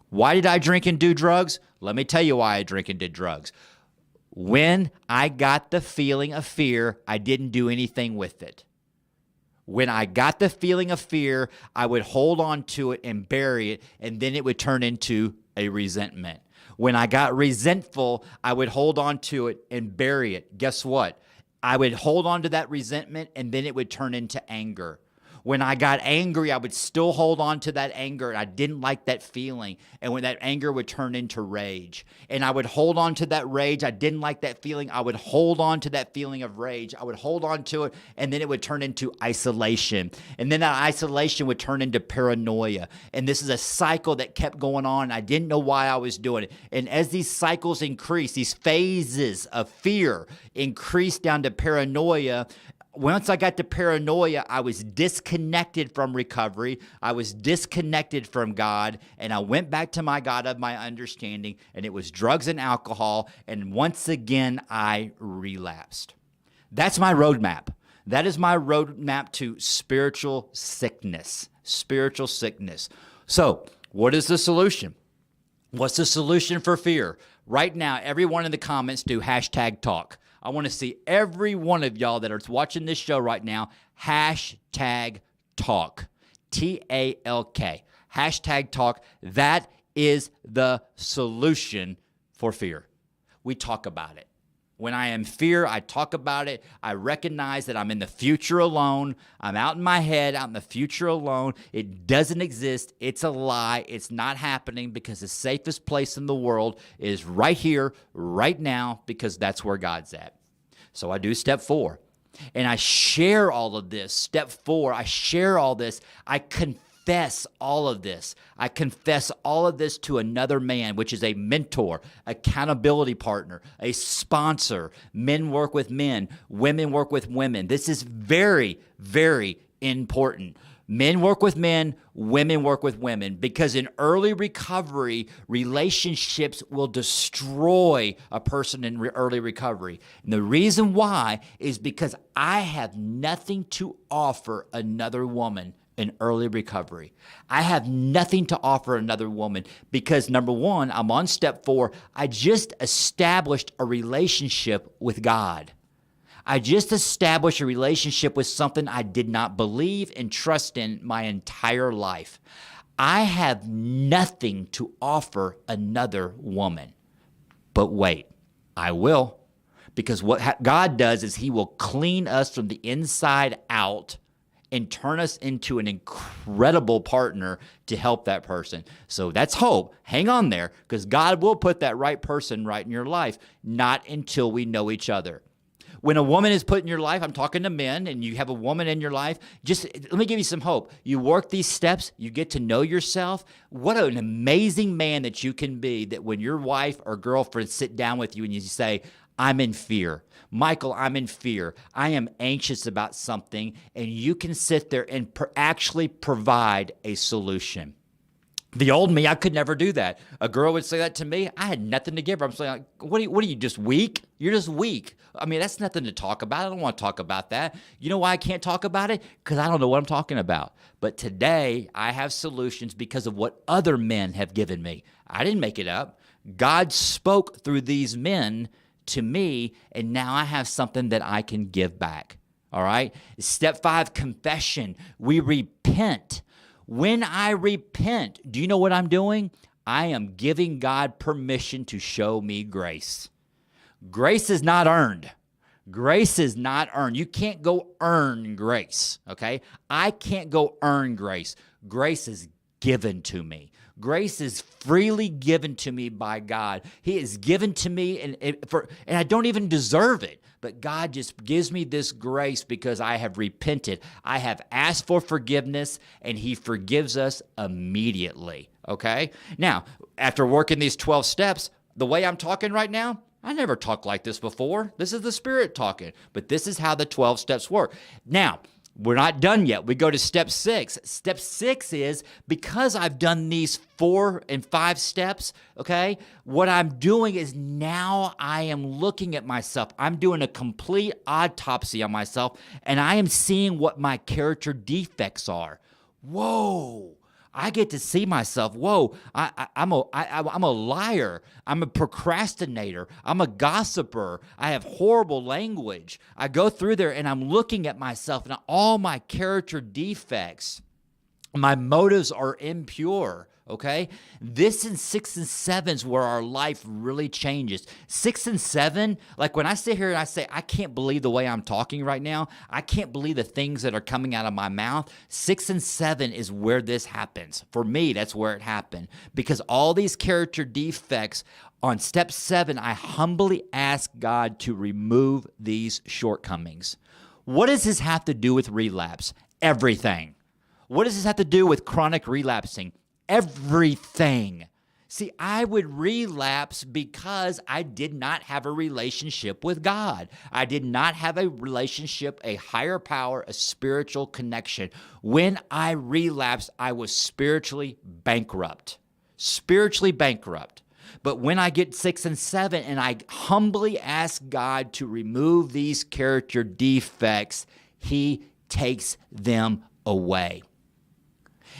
Why did I drink and do drugs? Let me tell you why I drink and did drugs. When I got the feeling of fear, I didn't do anything with it. When I got the feeling of fear, I would hold on to it and bury it, and then it would turn into a resentment. When I got resentful, I would hold on to it and bury it. Guess what? I would hold on to that resentment, and then it would turn into anger. When I got angry, I would still hold on to that anger, and I didn't like that feeling. And when that anger would turn into rage, and I would hold on to that rage, I didn't like that feeling, I would hold on to that feeling of rage. I would hold on to it, and then it would turn into isolation. And then that isolation would turn into paranoia. And this is a cycle that kept going on, and I didn't know why I was doing it. And as these cycles increase, these phases of fear increase down to paranoia. Once I got to paranoia, I was disconnected from recovery. I was disconnected from God, and I went back to my God of my understanding, and it was drugs and alcohol, and once again, I relapsed. That's my roadmap. That is my roadmap to spiritual sickness. Spiritual sickness. So, what is the solution? What's the solution for fear? Right now, everyone in the comments do #talk. I want to see every one of y'all that are watching this show right now, #talk. T-A-L-K. #talk. That is the solution for fear. We talk about it. When I am fear, I talk about it. I recognize that I'm in the future alone. I'm out in my head, out in the future alone. It doesn't exist. It's a lie. It's not happening, because the safest place in the world is right here, right now, because that's where God's at. So I do step 4. And I share all of this. Step 4, I share all this. I confess all of this. I confess all of this to another man, which is a mentor, accountability partner, a sponsor. Men work with men. Women work with women. This is very, very important. Men work with men, women work with women, because in early recovery, relationships will destroy a person in early recovery. And the reason why is because I have nothing to offer another woman in early recovery. I have nothing to offer another woman because, number one, I'm on step 4. I just established a relationship with God. I just established a relationship with something I did not believe and trust in my entire life. I have nothing to offer another woman. But wait, I will. Because what God does is He will clean us from the inside out and turn us into an incredible partner to help that person. So that's hope. Hang on there, because God will put that right person right in your life, not until we know each other. When a woman is put in your life, I'm talking to men, and you have a woman in your life, just let me give you some hope. You work these steps, you get to know yourself. What an amazing man that you can be, that when your wife or girlfriend sit down with you and you say, I'm in fear. Michael, I'm in fear. I am anxious about something, and you can sit there and actually provide a solution. The old me, I could never do that. A girl would say that to me. I had nothing to give her. I'm saying, what are you, just weak? You're just weak. I mean, that's nothing to talk about. I don't want to talk about that. You know why I can't talk about it? Because I don't know what I'm talking about. But today, I have solutions because of what other men have given me. I didn't make it up. God spoke through these men to me, and now I have something that I can give back. All right? Step 5, confession. We repent. When I repent, do you know what I'm doing? I am giving God permission to show me grace. Grace is not earned. Grace is not earned. You can't go earn grace, okay? I can't go earn grace. Grace is given to me. Grace is freely given to me by God. He is given to me, and I don't even deserve it. But God just gives me this grace because I have repented. I have asked for forgiveness, and He forgives us immediately, okay? Now, after working these 12 steps, the way I'm talking right now, I never talked like this before. This is the Spirit talking, but this is how the 12 steps work. Now, we're not done yet. We go to step 6. Step 6 is, because I've done these 4 and 5 steps, okay, what I'm doing is now I am looking at myself. I'm doing a complete autopsy on myself, and I am seeing what my character defects are. Whoa. I get to see myself. Whoa, I'm a liar. I'm a procrastinator. I'm a gossiper. I have horrible language. I go through there and I'm looking at myself and all my character defects. My motives are impure. Okay? This in 6 and 7 is where our life really changes. 6 and 7, like when I sit here and I say, I can't believe the way I'm talking right now. I can't believe the things that are coming out of my mouth. 6 and 7 is where this happens. For me, that's where it happened. Because all these character defects, on step 7, I humbly ask God to remove these shortcomings. What does this have to do with relapse? Everything. What does this have to do with chronic relapsing? Everything. See, I would relapse because I did not have a relationship with God. I did not have a relationship, a higher power, a spiritual connection. When I relapsed, I was spiritually bankrupt. Spiritually bankrupt. But when I get 6 and 7 and I humbly ask God to remove these character defects, He takes them away.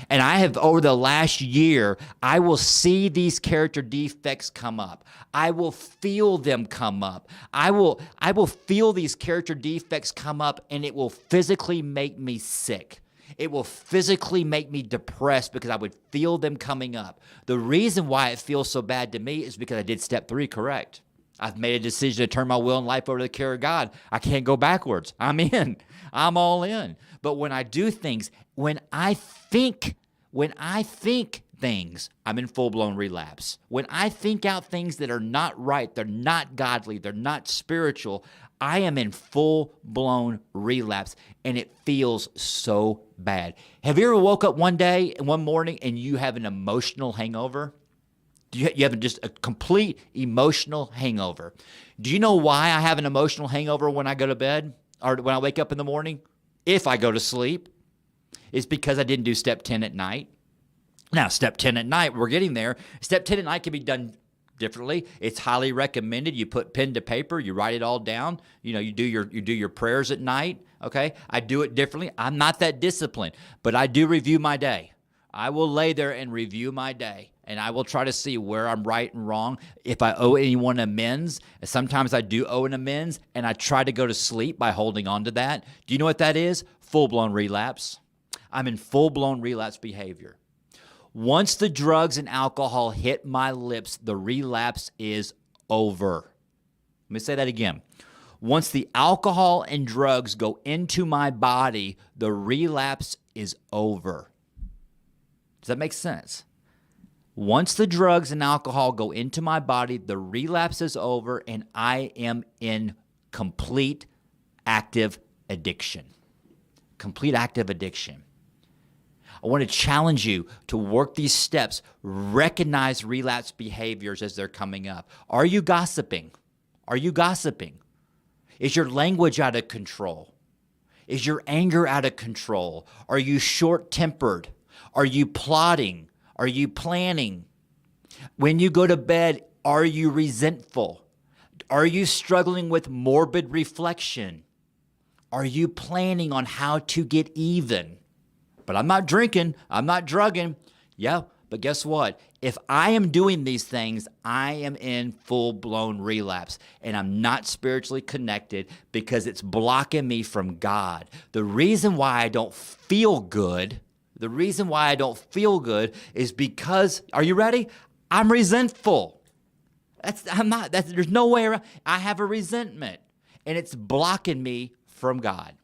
And I have, over the last year, I will see these character defects come up. I will feel them come up. I will feel these character defects come up, and it will physically make me sick. It will physically make me depressed because I would feel them coming up. The reason why it feels so bad to me is because I did step 3 correct. I've made a decision to turn my will and life over to the care of God. I can't go backwards. I'm in. I'm all in. But when I do things, when I think things, I'm in full-blown relapse. When I think out things that are not right, they're not godly, they're not spiritual, I am in full-blown relapse, and it feels so bad. Have you ever woke up one morning, and you have an emotional hangover? You have just a complete emotional hangover. Do you know why I have an emotional hangover when I go to bed or when I wake up in the morning? If I go to sleep, it's because I didn't do step 10 at night. Now, step 10 at night, we're getting there. Step 10 at night can be done differently. It's highly recommended. You put pen to paper, you write it all down. You do your prayers at night, okay? I do it differently. I'm not that disciplined, but I do review my day. I will lay there and review my day, and I will try to see where I'm right and wrong. If I owe anyone amends, sometimes I do owe an amends, and I try to go to sleep by holding on to that. Do you know what that is? Full-blown relapse. I'm in full-blown relapse behavior. Once the drugs and alcohol hit my lips, the relapse is over. Let me say that again. Once the alcohol and drugs go into my body, the relapse is over. Does that make sense? Once the drugs and alcohol go into my body, the relapse is over, and I am in complete active addiction. Complete active addiction. I want to challenge you to work these steps. Recognize relapse behaviors as they're coming up. Are you gossiping? Are you gossiping? Is your language out of control? Is your anger out of control? Are you short-tempered? Are you plotting? Are you planning? When you go to bed, are you resentful? Are you struggling with morbid reflection? Are you planning on how to get even? But I'm not drinking. I'm not drugging. Yeah, but guess what? If I am doing these things, I am in full-blown relapse, and I'm not spiritually connected because it's blocking me from God. The reason why I don't feel good, is because, are you ready? I'm resentful. There's no way around. I have a resentment, and it's blocking me from God.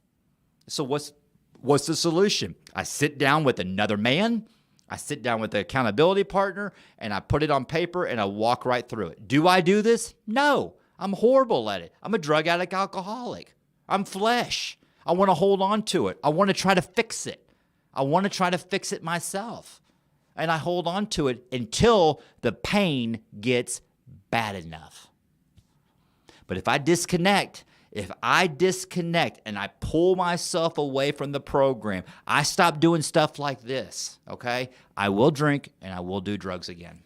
So what's the solution? I sit down with another man, I sit down with the accountability partner, and I put it on paper, and I walk right through it. Do I do this? No. I'm horrible at it. I'm a drug addict alcoholic. I'm flesh. I want to hold on to it. I want to try to fix it. I want to try to fix it myself. And I hold on to it until the pain gets bad enough. But if I disconnect and I pull myself away from the program, I stop doing stuff like this, okay? I will drink and I will do drugs again.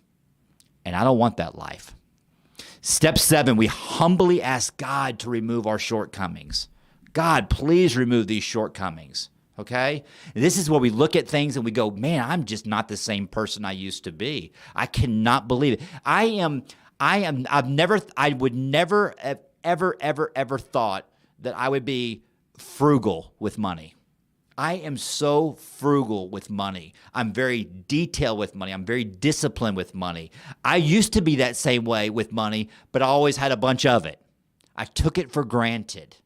And I don't want that life. Step 7, we humbly ask God to remove our shortcomings. God, please remove these shortcomings, okay? This is where we look at things and we go, man, I'm just not the same person I used to be. I cannot believe it. I would never have ever thought that I would be frugal with money. I am so frugal with money. I'm very detailed with money. I'm very disciplined with money. I used to be that same way with money, but I always had a bunch of it. I took it for granted.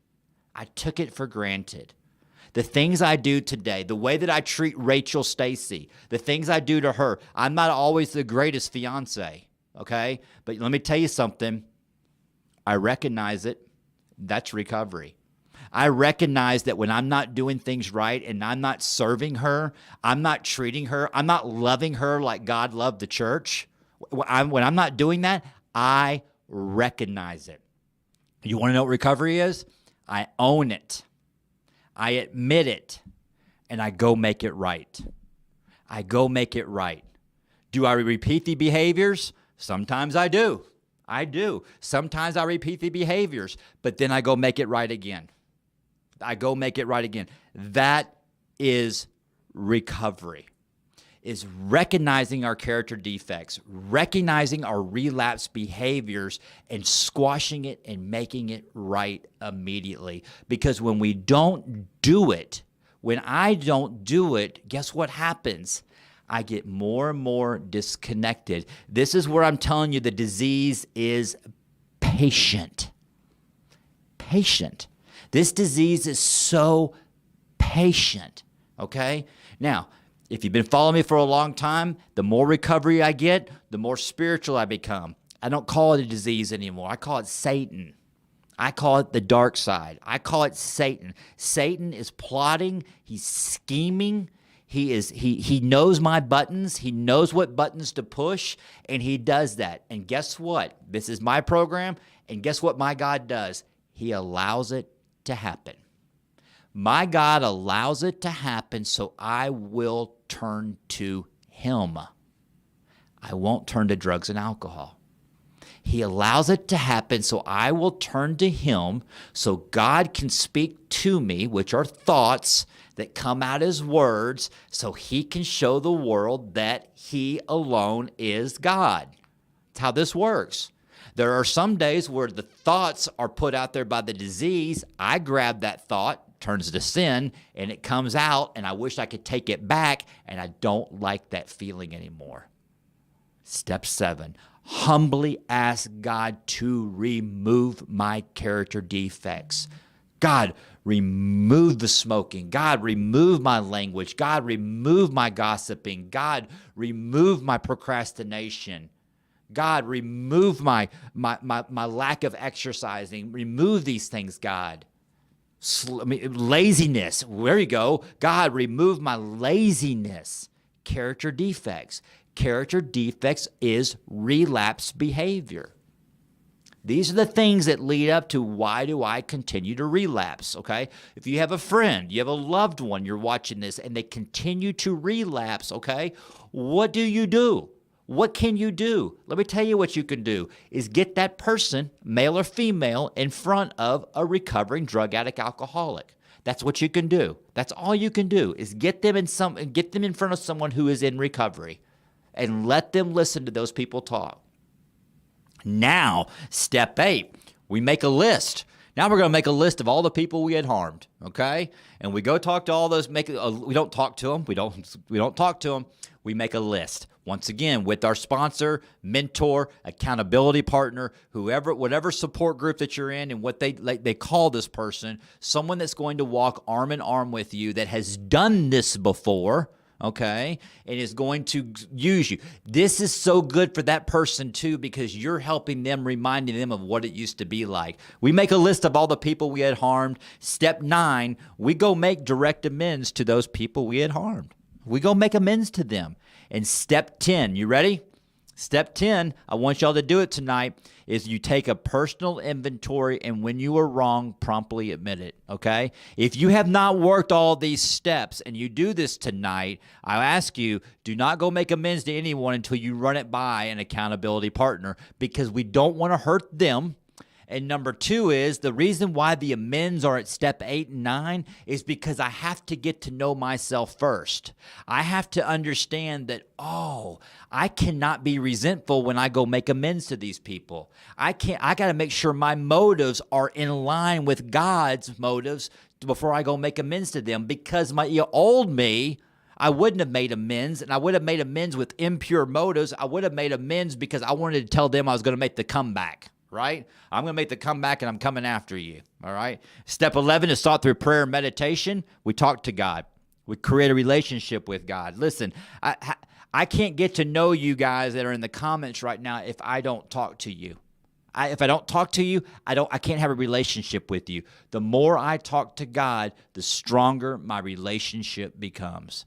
The things I do today, the way that I treat Rachel Stacy, the things I do to her, I'm not always the greatest fiance, okay? But let me tell you something. I recognize it. That's recovery. I recognize that when I'm not doing things right and I'm not serving her, I'm not treating her, I'm not loving her like God loved the church, when I'm not doing that, I recognize it. You want to know what recovery is? I own it. I admit it. And I go make it right. Do I repeat the behaviors? Sometimes I do. Sometimes I repeat the behaviors, but then I go make it right again. That is recovery. is recognizing our character defects, recognizing our relapse behaviors, and squashing it and making it right immediately. Because when we don't do it, when I don't do it, guess what happens? I get more and more disconnected. This is where I'm telling you the disease is patient. Patient. This disease is so patient, okay? Now, if you've been following me for a long time, the more recovery I get, the more spiritual I become. I don't call it a disease anymore. I call it Satan. I call it the dark side. I call it Satan. Satan is plotting. He's scheming. He knows my buttons. He knows what buttons to push, and he does that. And guess what? This is my program, and guess what my God does? He allows it to happen. My God allows it to happen so I will turn to him. I won't turn to drugs and alcohol. He allows it to happen so I will turn to him so God can speak to me, which are thoughts that come out as words, so he can show the world that he alone is God. That's how this works. There are some days where the thoughts are put out there by the disease. I grab that thought, turns to sin, and it comes out, and I wish I could take it back, and I don't like that feeling anymore. Step 7, humbly ask God to remove my character defects. God, remove the smoking. God, remove my language. God, remove my gossiping. God, remove my procrastination. God, remove my lack of exercising. Remove these things, God. Laziness. There you go. God, remove my laziness. Character defects. Character defects is relapse behavior. These are the things that lead up to why do I continue to relapse, okay? If you have a friend, you have a loved one, you're watching this, and they continue to relapse, okay? What do you do? What can you do? Let me tell you what you can do is get that person, male or female, in front of a recovering drug addict alcoholic. That's what you can do. That's all you can do is get them in front of someone who is in recovery and let them listen to those people talk. Now, step 8, we make a list. Now we're going to make a list of all the people we had harmed, okay? And we go talk to all those. We don't talk to them. We don't talk to them. We make a list. Once again, with our sponsor, mentor, accountability partner, whatever support group that you're in, and what they call this person, someone that's going to walk arm in arm with you that has done this before, okay, and is going to use you. This is so good for that person too because you're helping them, reminding them of what it used to be like. We make a list of all the people we had harmed. Step 9, we go make direct amends to those people we had harmed. We go make amends to them. And step 10, you ready? Step 10, I want y'all to do it tonight, is you take a personal inventory and when you are wrong, promptly admit it, okay? If you have not worked all these steps and you do this tonight, I ask you, do not go make amends to anyone until you run it by an accountability partner because we don't want to hurt them. And number 2 is the reason why the amends are at step 8 and 9 is because I have to get to know myself first. I have to understand that, I cannot be resentful when I go make amends to these people. I got to make sure my motives are in line with God's motives before I go make amends to them because my old me, I wouldn't have made amends, and I would have made amends with impure motives. I would have made amends because I wanted to tell them I was going to make the comeback. Right? I'm going to make the comeback and I'm coming after you. All right? Step 11 is sought through prayer and meditation. We talk to God. We create a relationship with God. Listen, I can't get to know you guys that are in the comments right now if I don't talk to you. If I don't talk to you, I can't have a relationship with you. The more I talk to God, the stronger my relationship becomes.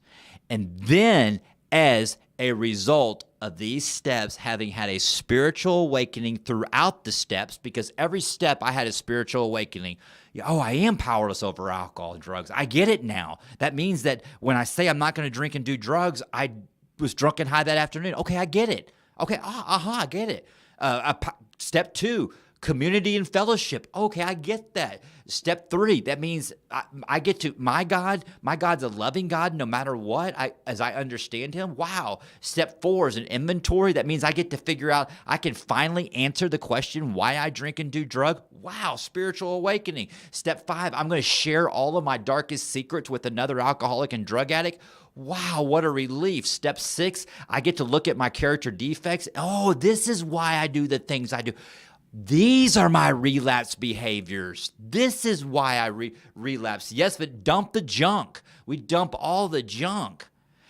And then as a result of these steps, having had a spiritual awakening throughout the steps, because every step I had a spiritual awakening. I am powerless over alcohol and drugs. I get it now. That means that when I say I'm not going to drink and do drugs, I was drunk and high that afternoon. Okay, I get it. Okay, I get it. Step 2, Community and fellowship. Okay, I get that. Step 3, that means I get to, my God's a loving God no matter what, as I understand him. Wow. Step 4 is an inventory. That means I get to figure out, I can finally answer the question why I drink and do drug. Wow, spiritual awakening. Step 5, I'm going to share all of my darkest secrets with another alcoholic and drug addict. Wow, what a relief. Step 6, I get to look at my character defects. Oh, this is why I do the things I do. These are my relapse behaviors. This is why I relapse. Yes, but dump the junk. We dump all the junk.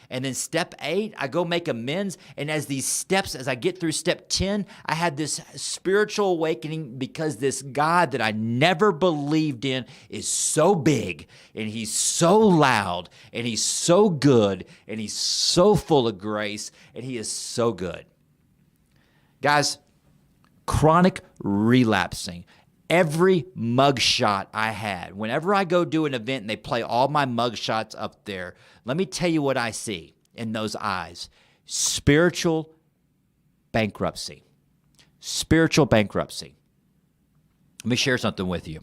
And then step 8, I go make amends. And as these steps, as I get through step 10, I had this spiritual awakening because this God that I never believed in is so big and he's so loud and he's so good and he's so full of grace and he is so good. Guys, chronic relapsing. Every mugshot I had, whenever I go do an event and they play all my mugshots up there, let me tell you what I see in those eyes. Spiritual bankruptcy. Spiritual bankruptcy. Let me share something with you.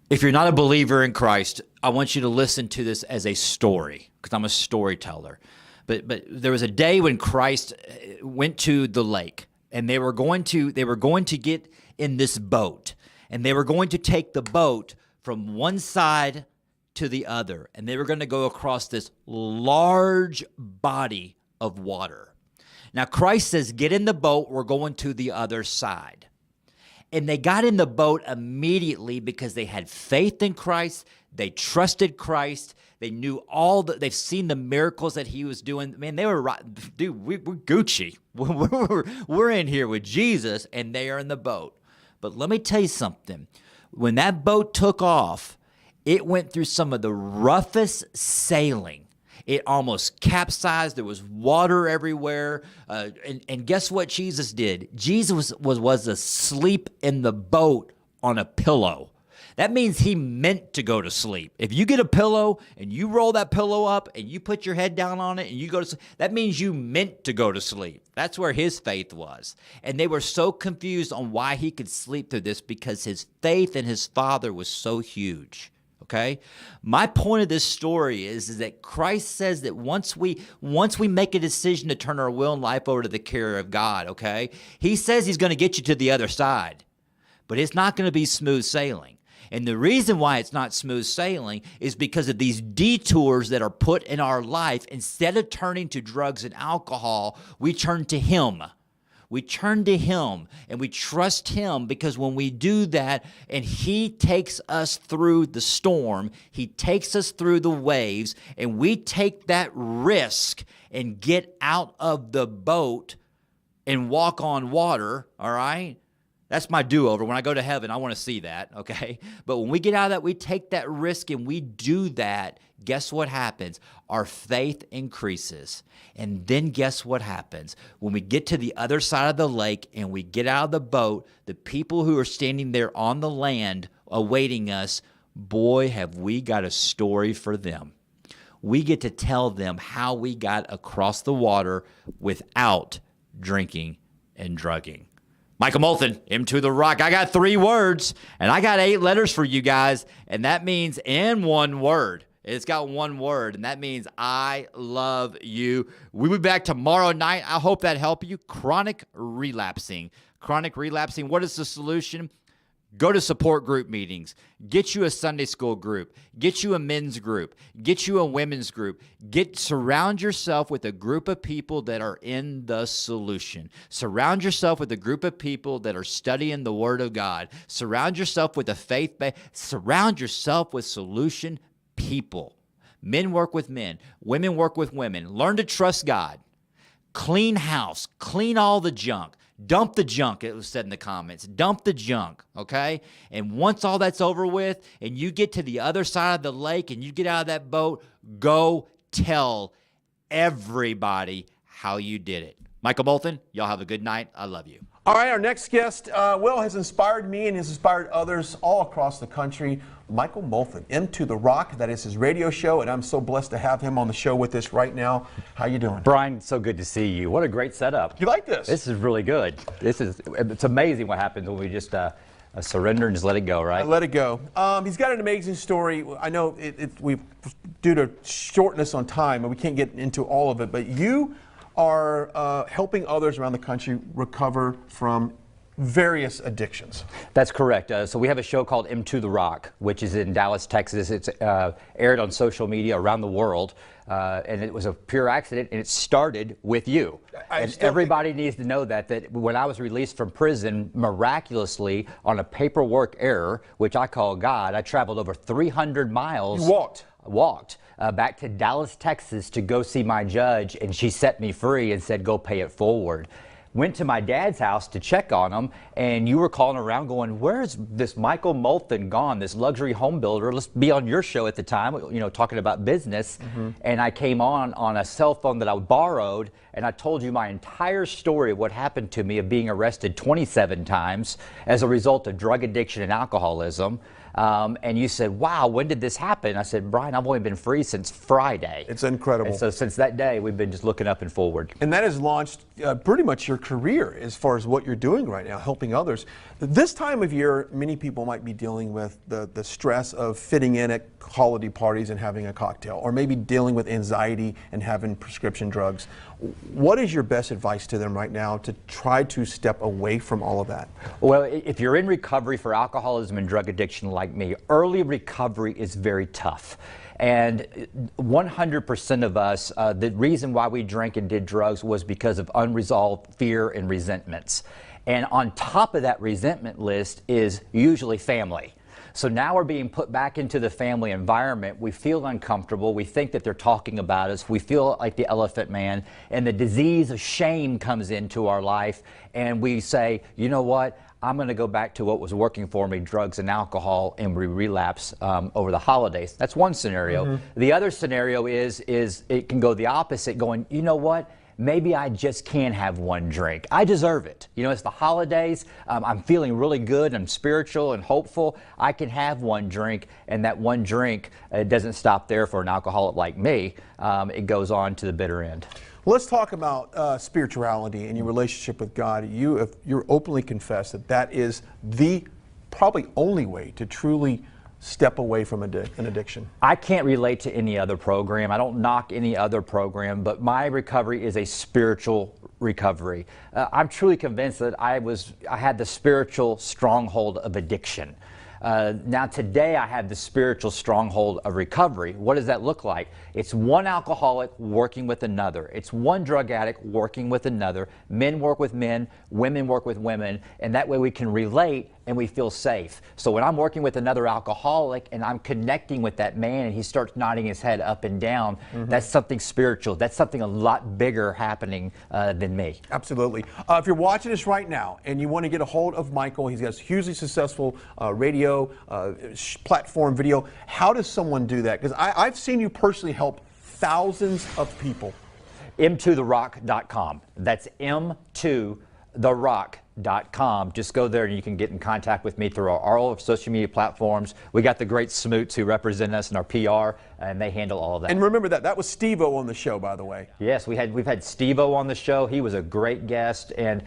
If you're not a believer in Christ, I want you to listen to this as a story, because I'm a storyteller. But there was a day when Christ went to the lake, and they were going to get in this boat, and they were going to take the boat from one side to the other, and they were going to go across this large body of water. Now Christ says, "Get in the boat, we're going to the other side." And they got in the boat immediately because they had faith in Christ, they trusted Christ, they knew they've seen the miracles that he was doing. Man, they were right. Dude, we're Gucci. We're in here with Jesus, and they are in the boat. But let me tell you something. When that boat took off, it went through some of the roughest sailing. It almost capsized. There was water everywhere. And guess what Jesus did? Jesus was asleep in the boat on a pillow. That means he meant to go to sleep. If you get a pillow and you roll that pillow up and you put your head down on it and you go to sleep, that means you meant to go to sleep. That's where his faith was. And they were so confused on why he could sleep through this because his faith in his Father was so huge. Okay? My point of this story is that Christ says that once we make a decision to turn our will and life over to the care of God, okay? He says he's going to get you to the other side. But it's not going to be smooth sailing. And the reason why it's not smooth sailing is because of these detours that are put in our life. Instead of turning to drugs and alcohol, we turn to him. We turn to him and we trust him, because when we do that and he takes us through the storm, he takes us through the waves, and we take that risk and get out of the boat and walk on water, all right? That's my do-over. When I go to heaven, I want to see that, okay? But when we get out of that, we take that risk and we do that, guess what happens? Our faith increases. And then guess what happens? When we get to the other side of the lake and we get out of the boat, the people who are standing there on the land awaiting us, boy, have we got a story for them. We get to tell them how we got across the water without drinking and drugging. Michael Molthan, M to the Rock. I got 3 words, and I got 8 letters for you guys, and that means in one word. It's got one word, and that means I love you. We'll be back tomorrow night. I hope that helped you. Chronic relapsing. Chronic relapsing. What is the solution? Go to support group meetings. Get you a Sunday school group. Get you a men's group. Get you a women's group. Surround yourself with a group of people that are in the solution. Surround yourself with a group of people that are studying the Word of God. Surround yourself with a faith-based. Surround yourself with solution people. Men work with men. Women work with women. Learn to trust God. Clean house. Clean all the junk. Dump the junk, it was said in the comments. Dump the junk, okay? And once all that's over with and you get to the other side of the lake and you get out of that boat, go tell everybody how you did it. Michael Molthan, y'all have a good night. I love you. All right, our next guest, has inspired me and has inspired others all across the country. Michael Molthan, Into the Rock, that is his radio show, and I'm so blessed to have him on the show with us right now. How you doing? Brian, so good to see you. What a great setup. You like this? This is really good. It's amazing what happens when we just surrender and just let it go, right? Let it go. He's got an amazing story. I know we due to shortness on time, and we can't get into all of it, but you are helping others around the country recover from various addictions. That's correct. So we have a show called Into the Rock, which is in Dallas, Texas. It's aired on social media around the world, and it was a pure accident, and it started with you. And everybody needs to know that when I was released from prison, miraculously, on a paperwork error, which I call God, I traveled over 300 miles. You walked? Walked back to Dallas, Texas to go see my judge, and she set me free and said, go pay it forward. Went to my dad's house to check on him, and you were calling around going, where's this Michael Molthan gone, this luxury home builder? Let's be on your show at the time, you know, talking about business. And I came on a cell phone that I borrowed, and I told you my entire story of what happened to me of being arrested 27 times as a result of drug addiction and alcoholism. And you said, wow, when did this happen? I said, Brian, I've only been free since Friday. It's incredible. And so since that day, we've been just looking up and forward. And that has launched pretty much your career as far as what you're doing right now, helping others. This time of year, many people might be dealing with the stress of fitting in at holiday parties and having a cocktail, or maybe dealing with anxiety and having prescription drugs. What is your best advice to them right now to try to step away from all of that? Well, if you're in recovery for alcoholism and drug addiction like me, early recovery is very tough. And 100% of us, the reason why we drank and did drugs was because of unresolved fear and resentments. And on top of that resentment list is usually family. So now we're being put back into the family environment. We feel uncomfortable. We think that they're talking about us. We feel like the elephant man. And the disease of shame comes into our life. And we say, you know what? I'm going to go back to what was working for me, drugs and alcohol, and we relapse over the holidays. That's one scenario. The other scenario is it can go the opposite, going, you know what? Maybe I just can't have one drink. I deserve it. You know, it's the holidays. I'm feeling really good. I'm spiritual and hopeful. I can have one drink, and that one drink doesn't stop there for an alcoholic like me. It goes on to the bitter end. Let's talk about spirituality and your relationship with God. You're openly confessed that is the probably only way to truly step away from an addiction. I can't relate to any other program. I don't knock any other program, but my recovery is a spiritual recovery. I'm truly convinced that I had the spiritual stronghold of addiction. Now today I have the spiritual stronghold of recovery. What does that look like? It's one alcoholic working with another. It's one drug addict working with another. Men work with men, women work with women, and that way we can relate and we feel safe. So when I'm working with another alcoholic and I'm connecting with that man and he starts nodding his head up and down, that's something spiritual. That's something a lot bigger happening than me. Absolutely. If you're watching this right now and you want to get a hold of Michael, he's got a hugely successful radio platform video. How does someone do that? Because I've seen you personally help thousands of people. m2therock.com. That's m2therock.com. Just go there and you can get in contact with me through all of social media platforms. We got the great Smoots who represent us in our PR, and they handle all of that. And remember that was Steve-O on the show, by the way. Yes, we've had Steve-O on the show. He was a great guest, and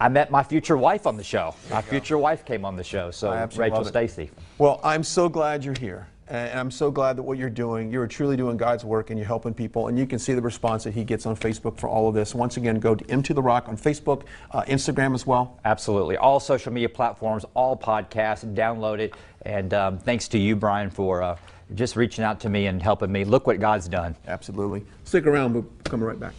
I met my future wife on the show. My future wife came on the show, so Rachel Stacy. Well, I'm so glad you're here. And I'm so glad that what you're doing, you're truly doing God's work and you're helping people. And you can see the response that he gets on Facebook for all of this. Once again, go to Into the Rock on Facebook, Instagram as well. Absolutely. All social media platforms, all podcasts, download it. And thanks to you, Brian, for just reaching out to me and helping me. Look what God's done. Absolutely. Stick around. We'll come right back.